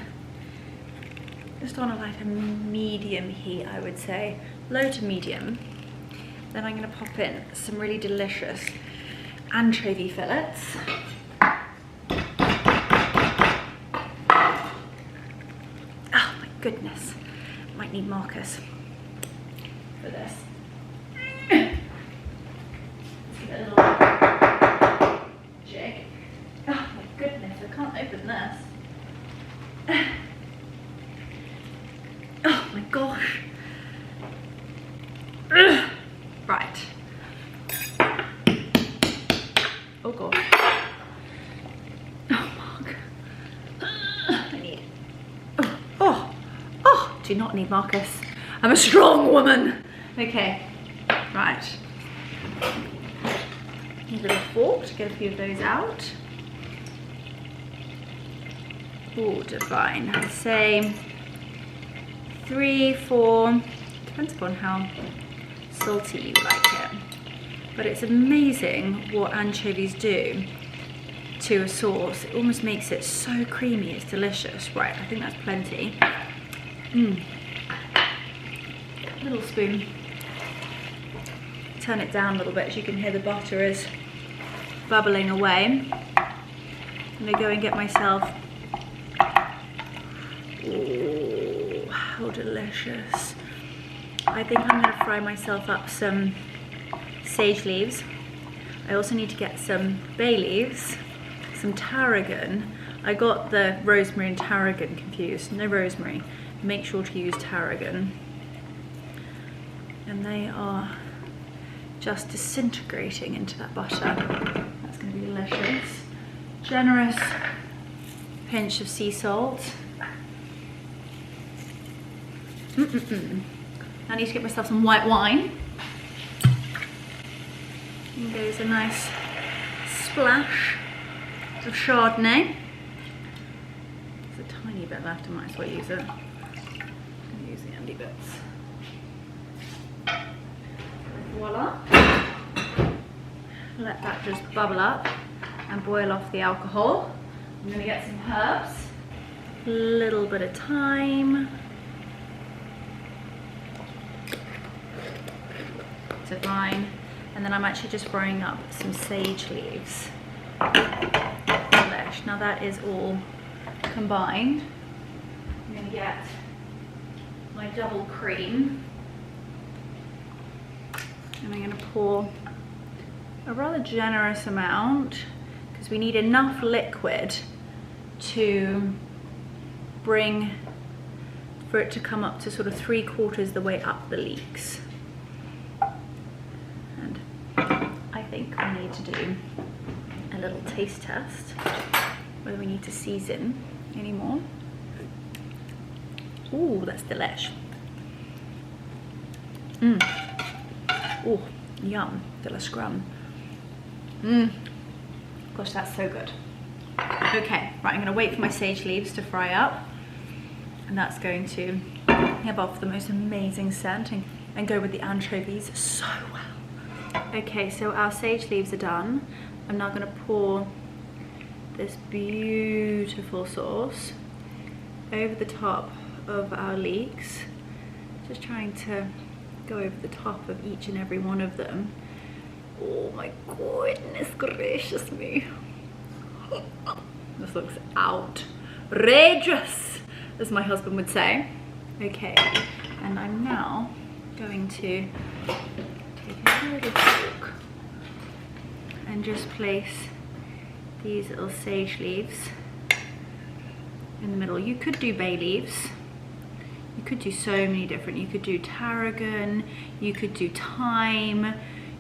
just on a medium heat, I would say, low to medium. Then I'm going to pop in some really delicious anchovy fillets. Oh my goodness, might need markers for this. Let's give it a little jig. Oh my goodness, I can't open this. Oh my gosh. Right. Oh gosh. Oh Mark. I need. Oh, do not need Marcus. I'm a strong woman. Okay, right. Need a little fork to get a few of those out. Oh, divine. I'd say 3, 4, depends upon how salty you like it. But it's amazing what anchovies do to a sauce. It almost makes it so creamy, it's delicious. Right, I think that's plenty. Little spoon. Turn it down a little bit so you can hear the butter is bubbling away. I'm gonna go and get myself, oh, how delicious. I think I'm gonna fry myself up some sage leaves. I also need to get some bay leaves, some tarragon. I got the rosemary and tarragon confused. No rosemary, make sure to use tarragon. And they are just disintegrating into that butter. That's gonna be delicious. Generous pinch of sea salt. I need to get myself some white wine. And there's a nice splash of Chardonnay. There's a tiny bit left, I might as well use it. I'm gonna use the empty bits. Voila. Let that just bubble up and boil off the alcohol. I'm gonna get some herbs, a little bit of thyme, divine, and then I'm actually just frying up some sage leaves. Delish. Now that is all combined. I'm gonna get my double cream, and I'm gonna pour a rather generous amount because we need enough liquid to bring, for it to come up to sort of 3/4 the way up the leeks. And I think we need to do a little taste test, whether we need to season anymore. Ooh, that's delish. Oh, yum, de la scrum. Gosh, that's so good. Okay, right, I'm gonna wait for my sage leaves to fry up, and that's going to give off the most amazing scent and go with the anchovies so well. Okay, so our sage leaves are done. I'm now gonna pour this beautiful sauce over the top of our leeks, just trying to go over the top of each and every one of them. Oh my goodness gracious me. This looks outrageous, as my husband would say. Okay, and I'm now going to take a little fork and just place these little sage leaves in the middle. You could do bay leaves. You could do so many different, you could do tarragon, you could do thyme,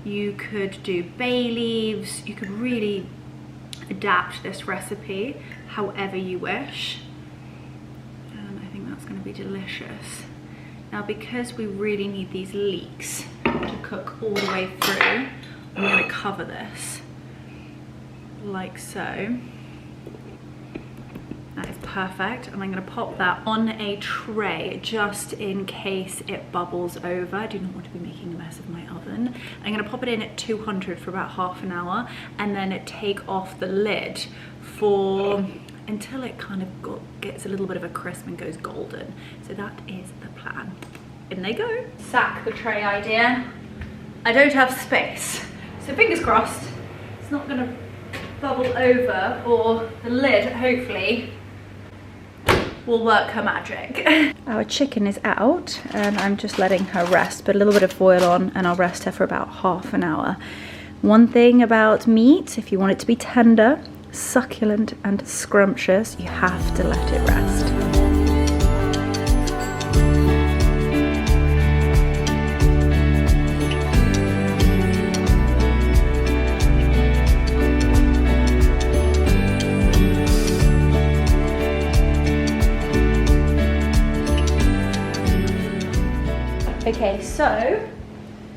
you could do bay leaves. You could really adapt this recipe however you wish. And I think that's going to be delicious. Now, because we really need these leeks to cook all the way through, I'm going to cover this like so. That is perfect, and I'm going to pop that on a tray just in case it bubbles over. I do not want to be making a mess of my oven. I'm going to pop it in at 200 for about half an hour, and then take off the lid for until it kind of gets a little bit of a crisp and goes golden. So that is the plan. In they go. Sack the tray idea. I don't have space, so fingers crossed it's not going to bubble over, or the lid hopefully will work her magic. Our chicken is out and I'm just letting her rest, put a little bit of foil on, and I'll rest her for about half an hour. One thing about meat, if you want it to be tender, succulent and scrumptious, you have to let it rest. Okay, so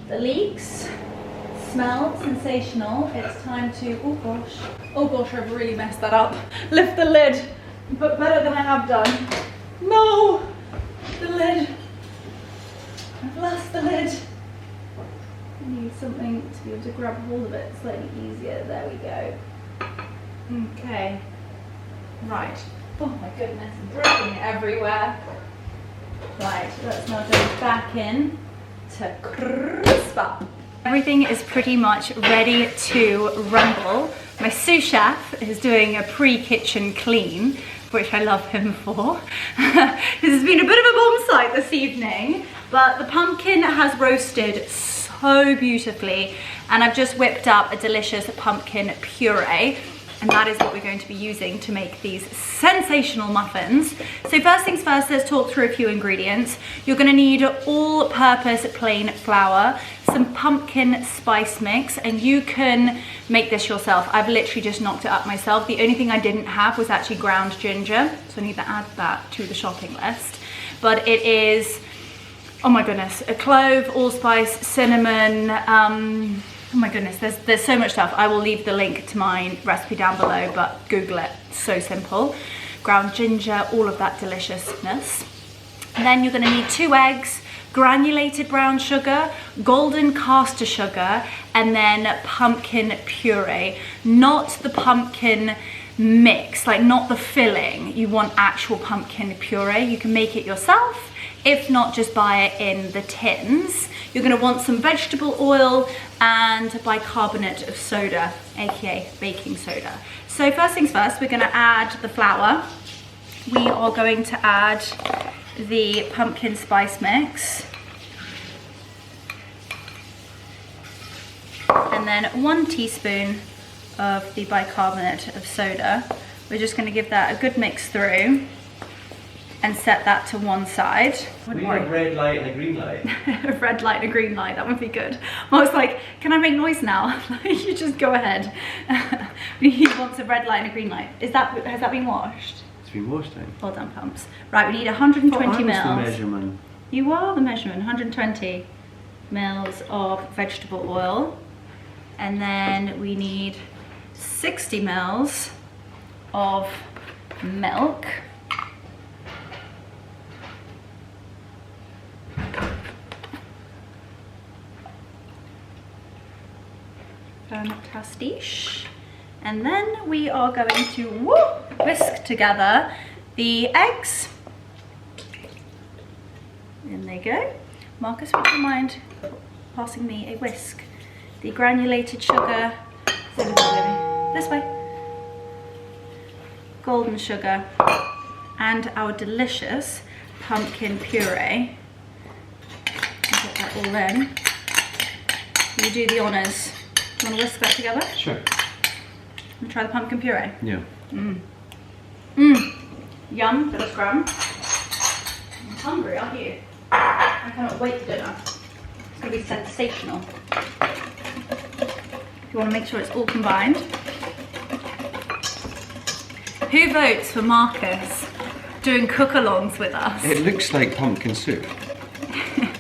the leeks smell sensational. It's time to, oh gosh, I've really messed that up. Lift the lid. but better than I have done. No! The lid. I've lost the lid. I need something to be able to grab hold of it slightly easier. There we go. Okay. Right. Oh my goodness, I'm dripping everywhere. Right, let's now go back in to crisp up. Everything is pretty much ready to rumble. My sous chef is doing a pre-kitchen clean, which I love him for. This has been a bit of a bomb site this evening, but the pumpkin has roasted so beautifully, and I've just whipped up a delicious pumpkin puree, and that is what we're going to be using to make these sensational muffins. So first things first, let's talk through a few ingredients. You're gonna need all-purpose plain flour, some pumpkin spice mix, and you can make this yourself. I've literally just knocked it up myself. The only thing I didn't have was actually ground ginger, so I need to add that to the shopping list. But it is, oh my goodness, a clove, allspice, cinnamon, oh my goodness, there's so much stuff. I will leave the link to my recipe down below, but Google it, so simple. Ground ginger, all of that deliciousness. And then you're gonna need 2 eggs, granulated brown sugar, golden caster sugar, and then pumpkin puree. Not the pumpkin mix, like not the filling. You want actual pumpkin puree. You can make it yourself. If not, just buy it in the tins. You're gonna want some vegetable oil and bicarbonate of soda, aka baking soda. So first things first, we're gonna add the flour. We are going to add the pumpkin spice mix. And then 1 teaspoon of the bicarbonate of soda. We're just gonna give that a good mix through and set that to one side. We need a red light and a green light. A red light and a green light, that would be good. I was like, can I make noise now? You just go ahead. He wants a red light and a green light. Has that been washed? It's been washed then. Well done, pumps. Right, we need 120 mils. The measurement. You are the measurement, 120 mils of vegetable oil. And then we need 60 mils of milk. Fantastic. And then we are going to whisk together the eggs. In they go. Marcus, would you mind passing me a whisk? The granulated sugar, this way, golden sugar, and our delicious pumpkin puree. Get that all in. You do the honours. Do you want to whisk that together? Sure. And try the pumpkin puree? Yeah. Yum, bit of scrum. You're hungry, aren't you? I cannot wait for dinner. It's going to be sensational. You want to make sure it's all combined. Who votes for Marcus doing cook-alongs with us? It looks like pumpkin soup.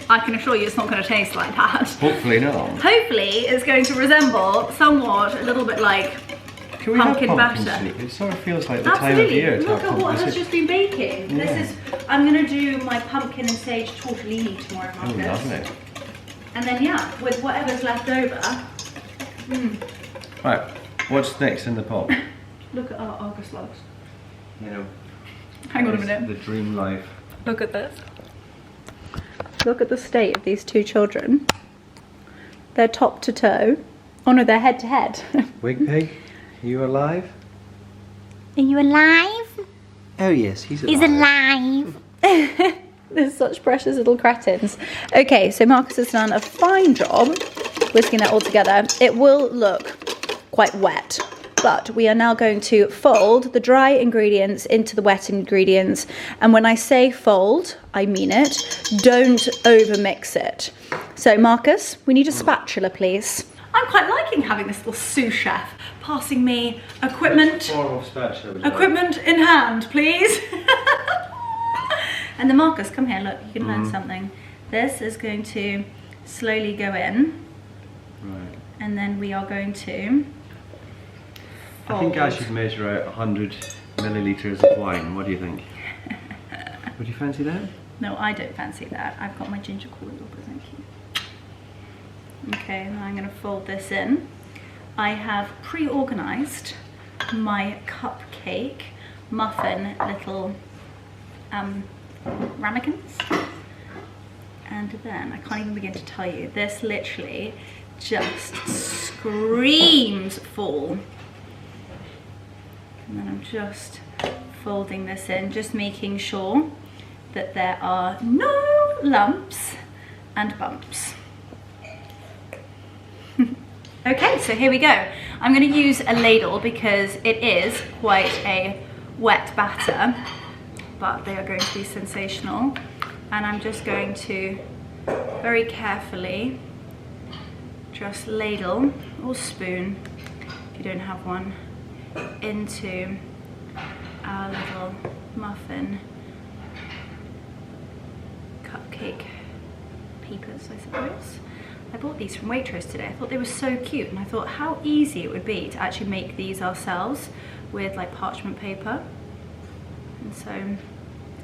I can assure you it's not going to taste like that. Hopefully not. Hopefully it's going to resemble somewhat a little bit like Can we pumpkin have pumpkin batter. soup? It sort of feels like the Absolutely. time of year to Look have at what pumpkin has soup. just been baking. Yeah. This is, I'm going to do my pumpkin and sage tortellini tomorrow, Oh, Marcus. lovely. And then yeah, with whatever's left over. Right, what's next in the pot? Look at our Argus logs. You know, Hang on a it's minute. the dream life. Look at this. Look at the state of these 2 children. They're top to toe. Oh no, they're head to head. Wig Pig, are you alive? Are you alive? Oh yes, he's alive. He's alive. They're such precious little cretins. Okay, so Marcus has done a fine job whisking that all together. It will look quite wet, but we are now going to fold the dry ingredients into the wet ingredients. And when I say fold, I mean it. Don't over mix it. So Marcus, we need a spatula, please. I'm quite liking having this little sous chef passing me equipment. Form of spatula, would you like? Equipment in hand, please. And then Marcus, come here, look, you can learn something. This is going to slowly go in. Right. And then we are going to I think I fold. should measure out 100 millilitres of wine. What do you think? Would you fancy that? No, I don't fancy that. I've got my ginger cordial, thank you. Okay, now I'm going to fold this in. I have pre-organised my cupcake muffin little ramekins. And then, I can't even begin to tell you, this literally just screams fall. And then I'm just folding this in, just making sure that there are no lumps and bumps. Okay, so here we go. I'm going to use a ladle because it is quite a wet batter, but they are going to be sensational. And I'm just going to very carefully just ladle or spoon, if you don't have one, into our little muffin cupcake peepers, I suppose. I bought these from Waitrose today. I thought they were so cute, and I thought how easy it would be to actually make these ourselves with like parchment paper. And so I'm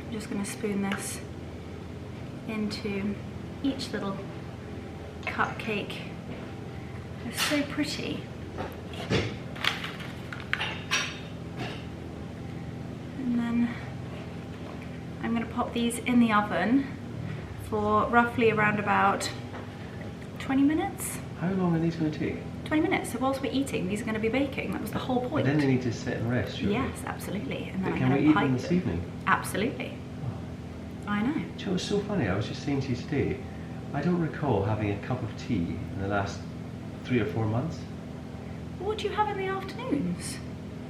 just going to spoon this into each little cupcake. They're so pretty. And then I'm going to pop these in the oven for roughly around about 20 minutes. How long are these going to take? 20 minutes. So whilst we're eating, these are going to be baking. That was the whole point. But then they need to sit and rest, surely? Yes, absolutely. And then But I'm can we going to eat pipe them this evening? Absolutely. I know. Do you know what's so funny? I was just saying to you today, I don't recall having a cup of tea in the last 3 or 4 months. What do you have in the afternoons?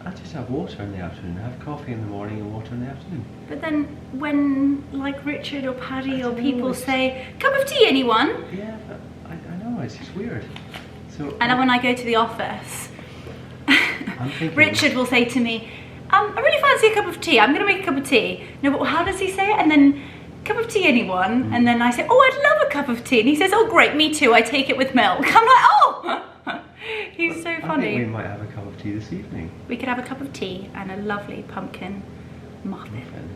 I just have water in the afternoon. I have coffee in the morning and water in the afternoon. But then when like Richard or Paddy or don't people know. say, cup of tea anyone? Yeah, but I know, it's just weird. So And then when I go to the office, I'm thinking, Richard will say to me, I really fancy a cup of tea. I'm going to make a cup of tea. No, but how does he say it? And then, cup of tea anyone? And then I say, oh, I'd love a cup of tea. And he says, oh, great, me too. I take it with milk. I'm like, oh! He's so I funny. think we might have a cup of tea this evening. We could have a cup of tea and a lovely pumpkin muffin.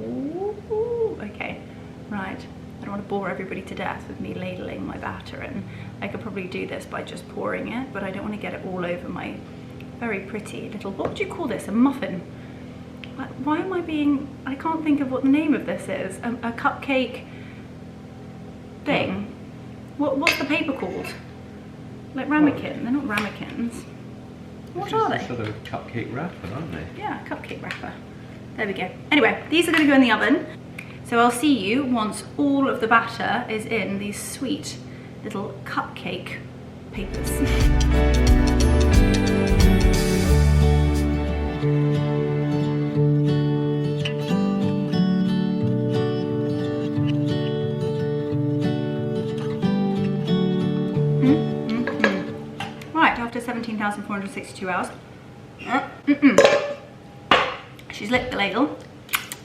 Ooh, okay, right. I don't want to bore everybody to death with me ladling my batter, and I could probably do this by just pouring it, but I don't want to get it all over my very pretty little, what would you call this, a muffin? Why am I being, I can't think of what the name of this is, a cupcake thing. What's the paper called? Like ramekin, they're not ramekins. What are they? Sort of cupcake wrapper, aren't they? Yeah, cupcake wrapper. There we go. Anyway, these are going to go in the oven. So I'll see you once all of the batter is in these sweet little cupcake papers. Right, after 17,462 hours. She's licked the ladle,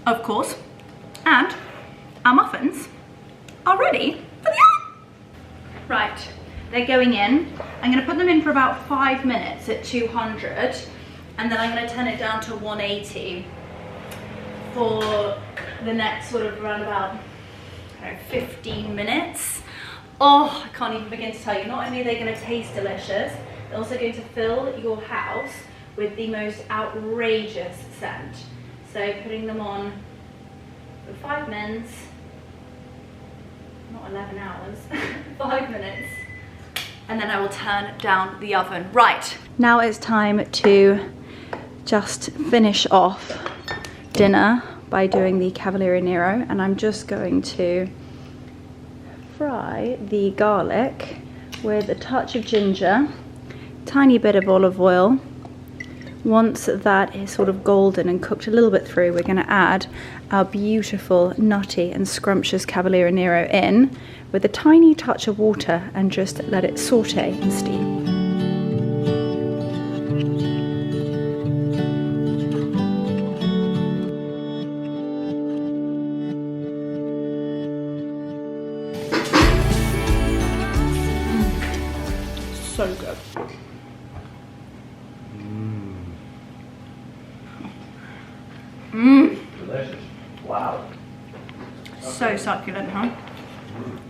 of course, and our muffins are ready for the oven. Right, they're going in. I'm going to put them in for about 5 minutes at 200, and then I'm going to turn it down to 180 for the next sort of around about 15 minutes. Oh, I can't even begin to tell you. Not only are they going to taste delicious, they're also going to fill your house with the most outrageous scent. So putting them on for 5 minutes, not 11 hours, 5 minutes, and then I will turn down the oven. Right, now it's time to just finish off dinner by doing the Cavaliere Nero, and I'm just going to fry the garlic with a touch of ginger, tiny bit of olive oil. Once that is sort of golden and cooked a little bit through, we're going to add our beautiful, nutty and scrumptious Cavaliere Nero in with a tiny touch of water and just let it saute and steam. So good. succulent, huh?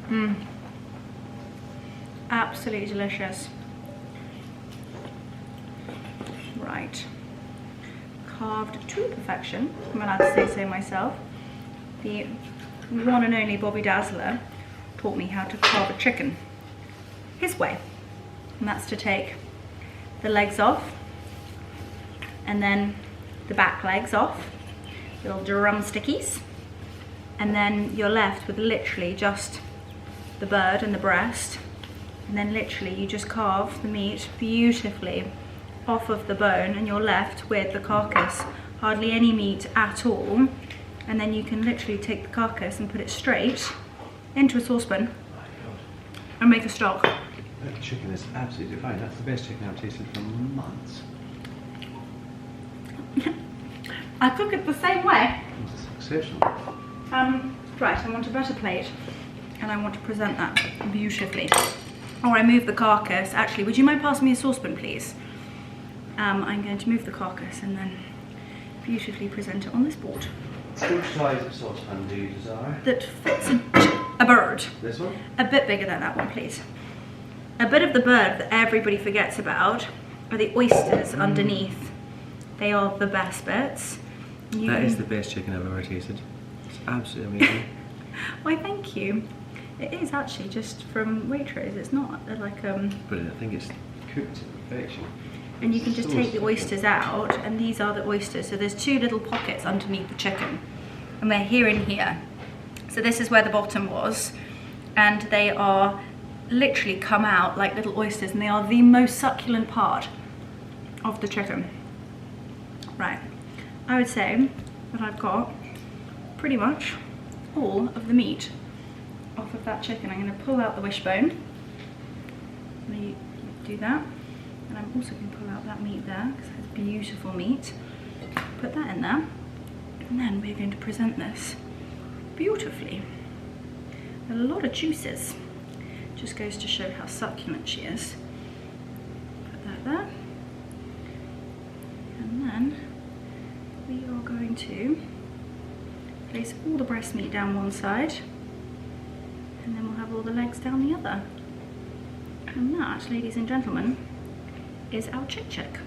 Mmm. Absolutely delicious. Right. Carved to perfection, I'm allowed to say so myself. The one and only Bobby Dazzler taught me how to carve a chicken his way. And that's to take the legs off, and then the back legs off, little drumstickies, and then you're left with literally just the bird and the breast, and then literally you just carve the meat beautifully off of the bone, and you're left with the carcass, hardly any meat at all, and then you can literally take the carcass and put it straight into a saucepan and make a stock. That chicken is absolutely fine. That's the best chicken I've tasted for months. I cook it the same way. It's exceptional. Right, I want a butter plate and I want to present that beautifully. Or I move the carcass. Actually, would you mind passing me a saucepan, please? I'm going to move the carcass and then beautifully present it on this board. Which size of saucepan do you desire? That fits a bird. This one? A bit bigger than that one, please. A bit of the bird that everybody forgets about are the oysters underneath. They are the best bits. That is the best chicken I've ever tasted. It's absolutely amazing. Why, thank you. It is actually just from Waitrose. It's not like Brilliant. I think it's cooked to perfection. And you can just take the oysters out, and these are the oysters. So there's two little pockets underneath the chicken, and they're here and here. So this is where the bottom was, and they are literally come out like little oysters, and they are the most succulent part of the chicken. Right, I would say that I've got pretty much all of the meat off of that chicken. I'm going to pull out the wishbone. Let me do that. And I'm also going to pull out that meat there, because that's beautiful meat. Put that in there. And then we're going to present this beautifully. A lot of juices. Just goes to show how succulent she is. Put that there. And then we are going to place all the breast meat down one side, and then we'll have all the legs down the other. And that, ladies and gentlemen, is our chick.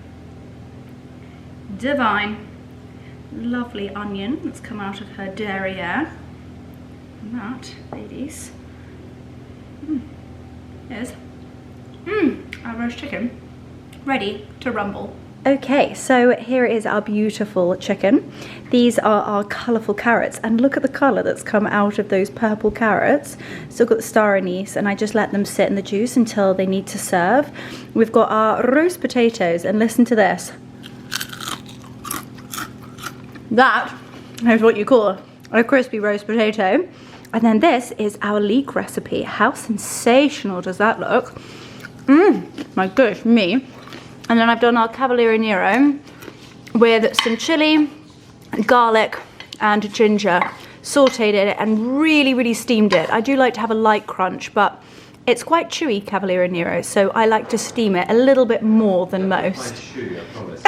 Divine. Lovely onion that's come out of her derriere. And that, ladies, is our roast chicken ready to rumble. Okay, so here is our beautiful chicken. These are our colourful carrots, and look at the colour that's come out of those purple carrots. Still got the star anise, and I just let them sit in the juice until they need to serve. We've got our roast potatoes, and listen to this. That is what you call a crispy roast potato. And then this is our leek recipe. How sensational does that look? My gosh, me. And then I've done our Cavaliere Nero with some chili, garlic and ginger, sauteed it and really, really steamed it. I do like to have a light crunch, but it's quite chewy, Cavaliere Nero, so I like to steam it a little bit more than most. Chewy, I promise.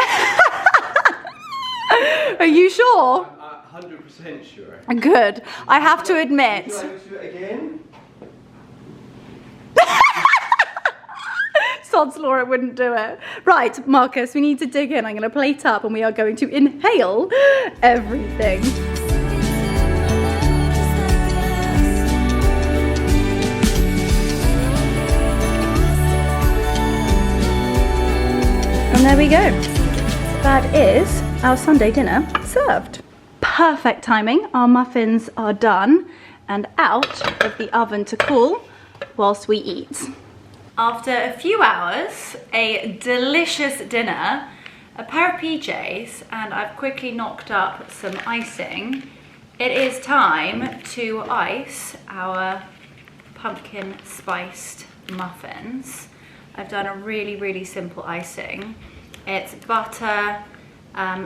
Are you sure? I'm 100% sure. Good. I have to admit. Would you like to do it again? Sod's law, it wouldn't do it. Right, Marcus, we need to dig in. I'm going to plate up and we are going to inhale everything. And there we go. That is our Sunday dinner served. Perfect timing. Our muffins are done and out of the oven to cool whilst we eat. After a few hours, a delicious dinner, a pair of PJs, and I've quickly knocked up some icing, it is time to ice our pumpkin spiced muffins. I've done a really, really simple icing. It's butter,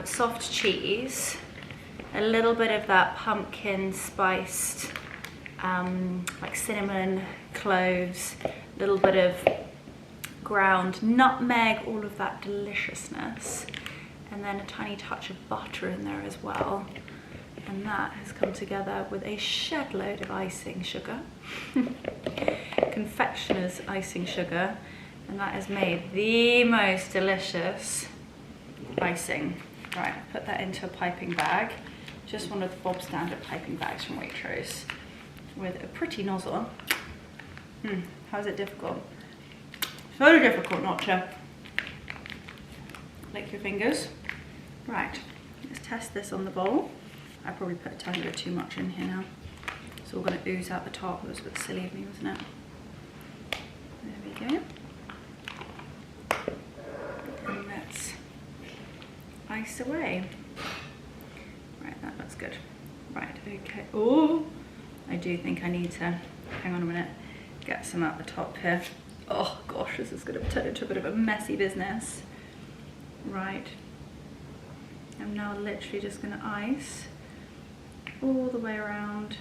soft cheese, a little bit of that pumpkin spiced, like cinnamon, cloves, a little bit of ground nutmeg, all of that deliciousness, and then a tiny touch of butter in there as well. And that has come together with a shed load of icing sugar. Confectioner's icing sugar. And that has made the most delicious icing. Right, put that into a piping bag. Just one of the Bob standard piping bags from Waitrose with a pretty nozzle. How is it difficult? So difficult not to lick your fingers. Right, let's test this on the bowl. I probably put a tiny bit too much in here now. It's all going to ooze out the top. It was a bit silly of me, wasn't it? There we go. And let's ice away. Right, that looks good. Right, okay. Oh, I do think I need to, hang on a minute, get some at the top here. Oh gosh, this is going to turn into a bit of a messy business. Right. I'm now literally just going to ice all the way around.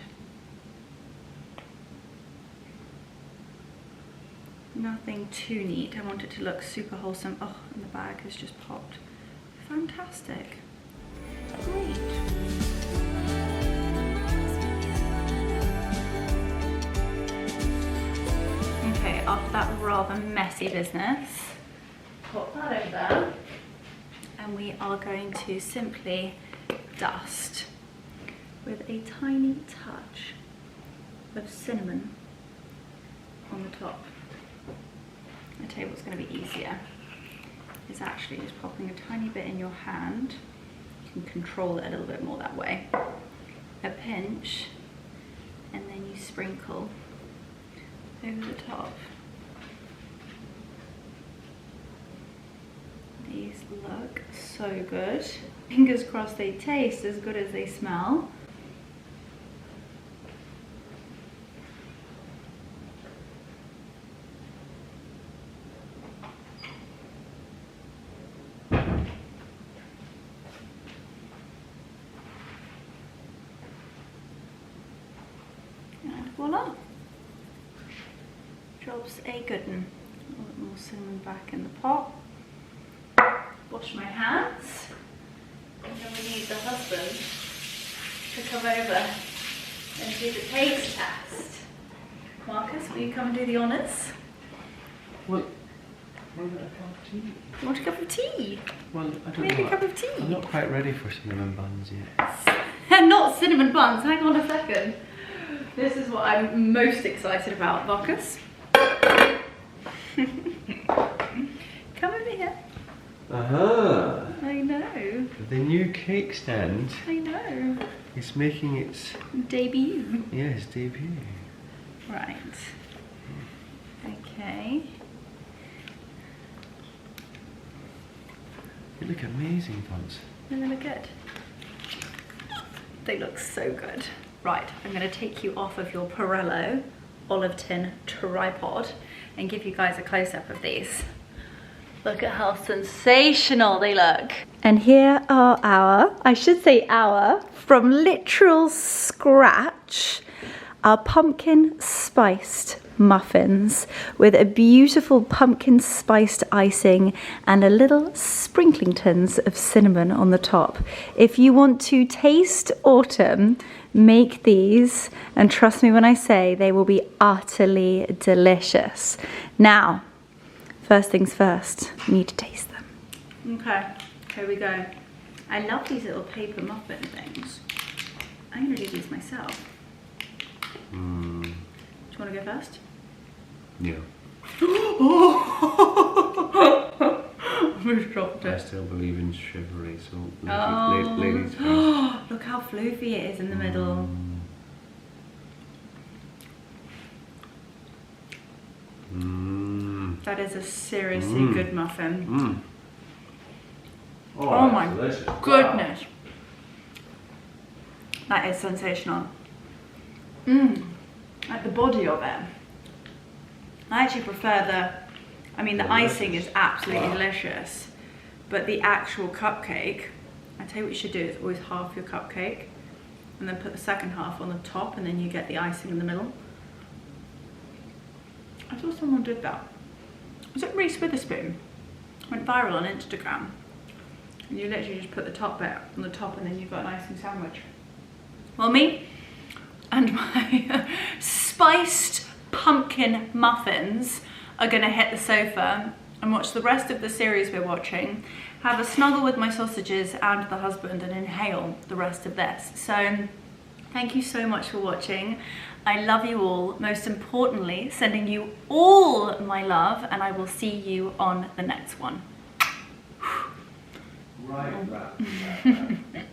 Nothing too neat. I want it to look super wholesome. Oh, and the bag has just popped. Fantastic. Great. Okay, after that rather messy business, pop that over there. And we are going to simply dust with a tiny touch of cinnamon on the top. I tell you what's going to be easier is actually just popping a tiny bit in your hand. You can control it a little bit more that way. A pinch, and then you sprinkle over the top. These look so good. Fingers crossed they taste as good as they smell. And voila! Job's a good one. A little more cinnamon back in the pot. Wash my hands, and then we need the husband to come over and do the taste test. Marcus, will you come and do the honours? Well, what about a cup of tea? You want a cup of tea? Well, I don't Make know. a cup of tea. I'm not quite ready for cinnamon buns yet. Not cinnamon buns, hang on a second. This is what I'm most excited about, Marcus. Come over here. Aha! I know. The new cake stand I know. is making its Debut. debut. Right. Okay. They look amazing, buns. They look good. They look so good. Right, I'm going to take you off of your Pirello olive tin tripod and give you guys a close-up of these. Look at how sensational they look. And here are our, from literal scratch, our pumpkin spiced muffins with a beautiful pumpkin spiced icing and a little sprinklingtons of cinnamon on the top. If you want to taste autumn, make these, and trust me when I say they will be utterly delicious. Now, first things first, you need to taste them. Okay, here we go. I love these little paper muffin things. I'm gonna do these myself. Do you wanna go first? Yeah. Almost dropped I it. still believe in chivalry, so Oh. ladies first. Look how floofy it is in the middle. That is a seriously good muffin. Oh my delicious. goodness. That is sensational. Like the body of it. I actually prefer the icing is absolutely delicious, but the actual cupcake, I tell you what you should do is always half your cupcake and then put the second half on the top and then you get the icing in the middle. I saw someone did that. Was it Reese Witherspoon? Went viral on Instagram. And you literally just put the top bit on the top and then you've got an icing sandwich. Well, me and my spiced pumpkin muffins are gonna hit the sofa and watch the rest of the series we're watching, have a snuggle with my sausages and the husband, and inhale the rest of this. So thank you so much for watching. I love you all. Most importantly, sending you all my love, and I will see you on the next one. Right.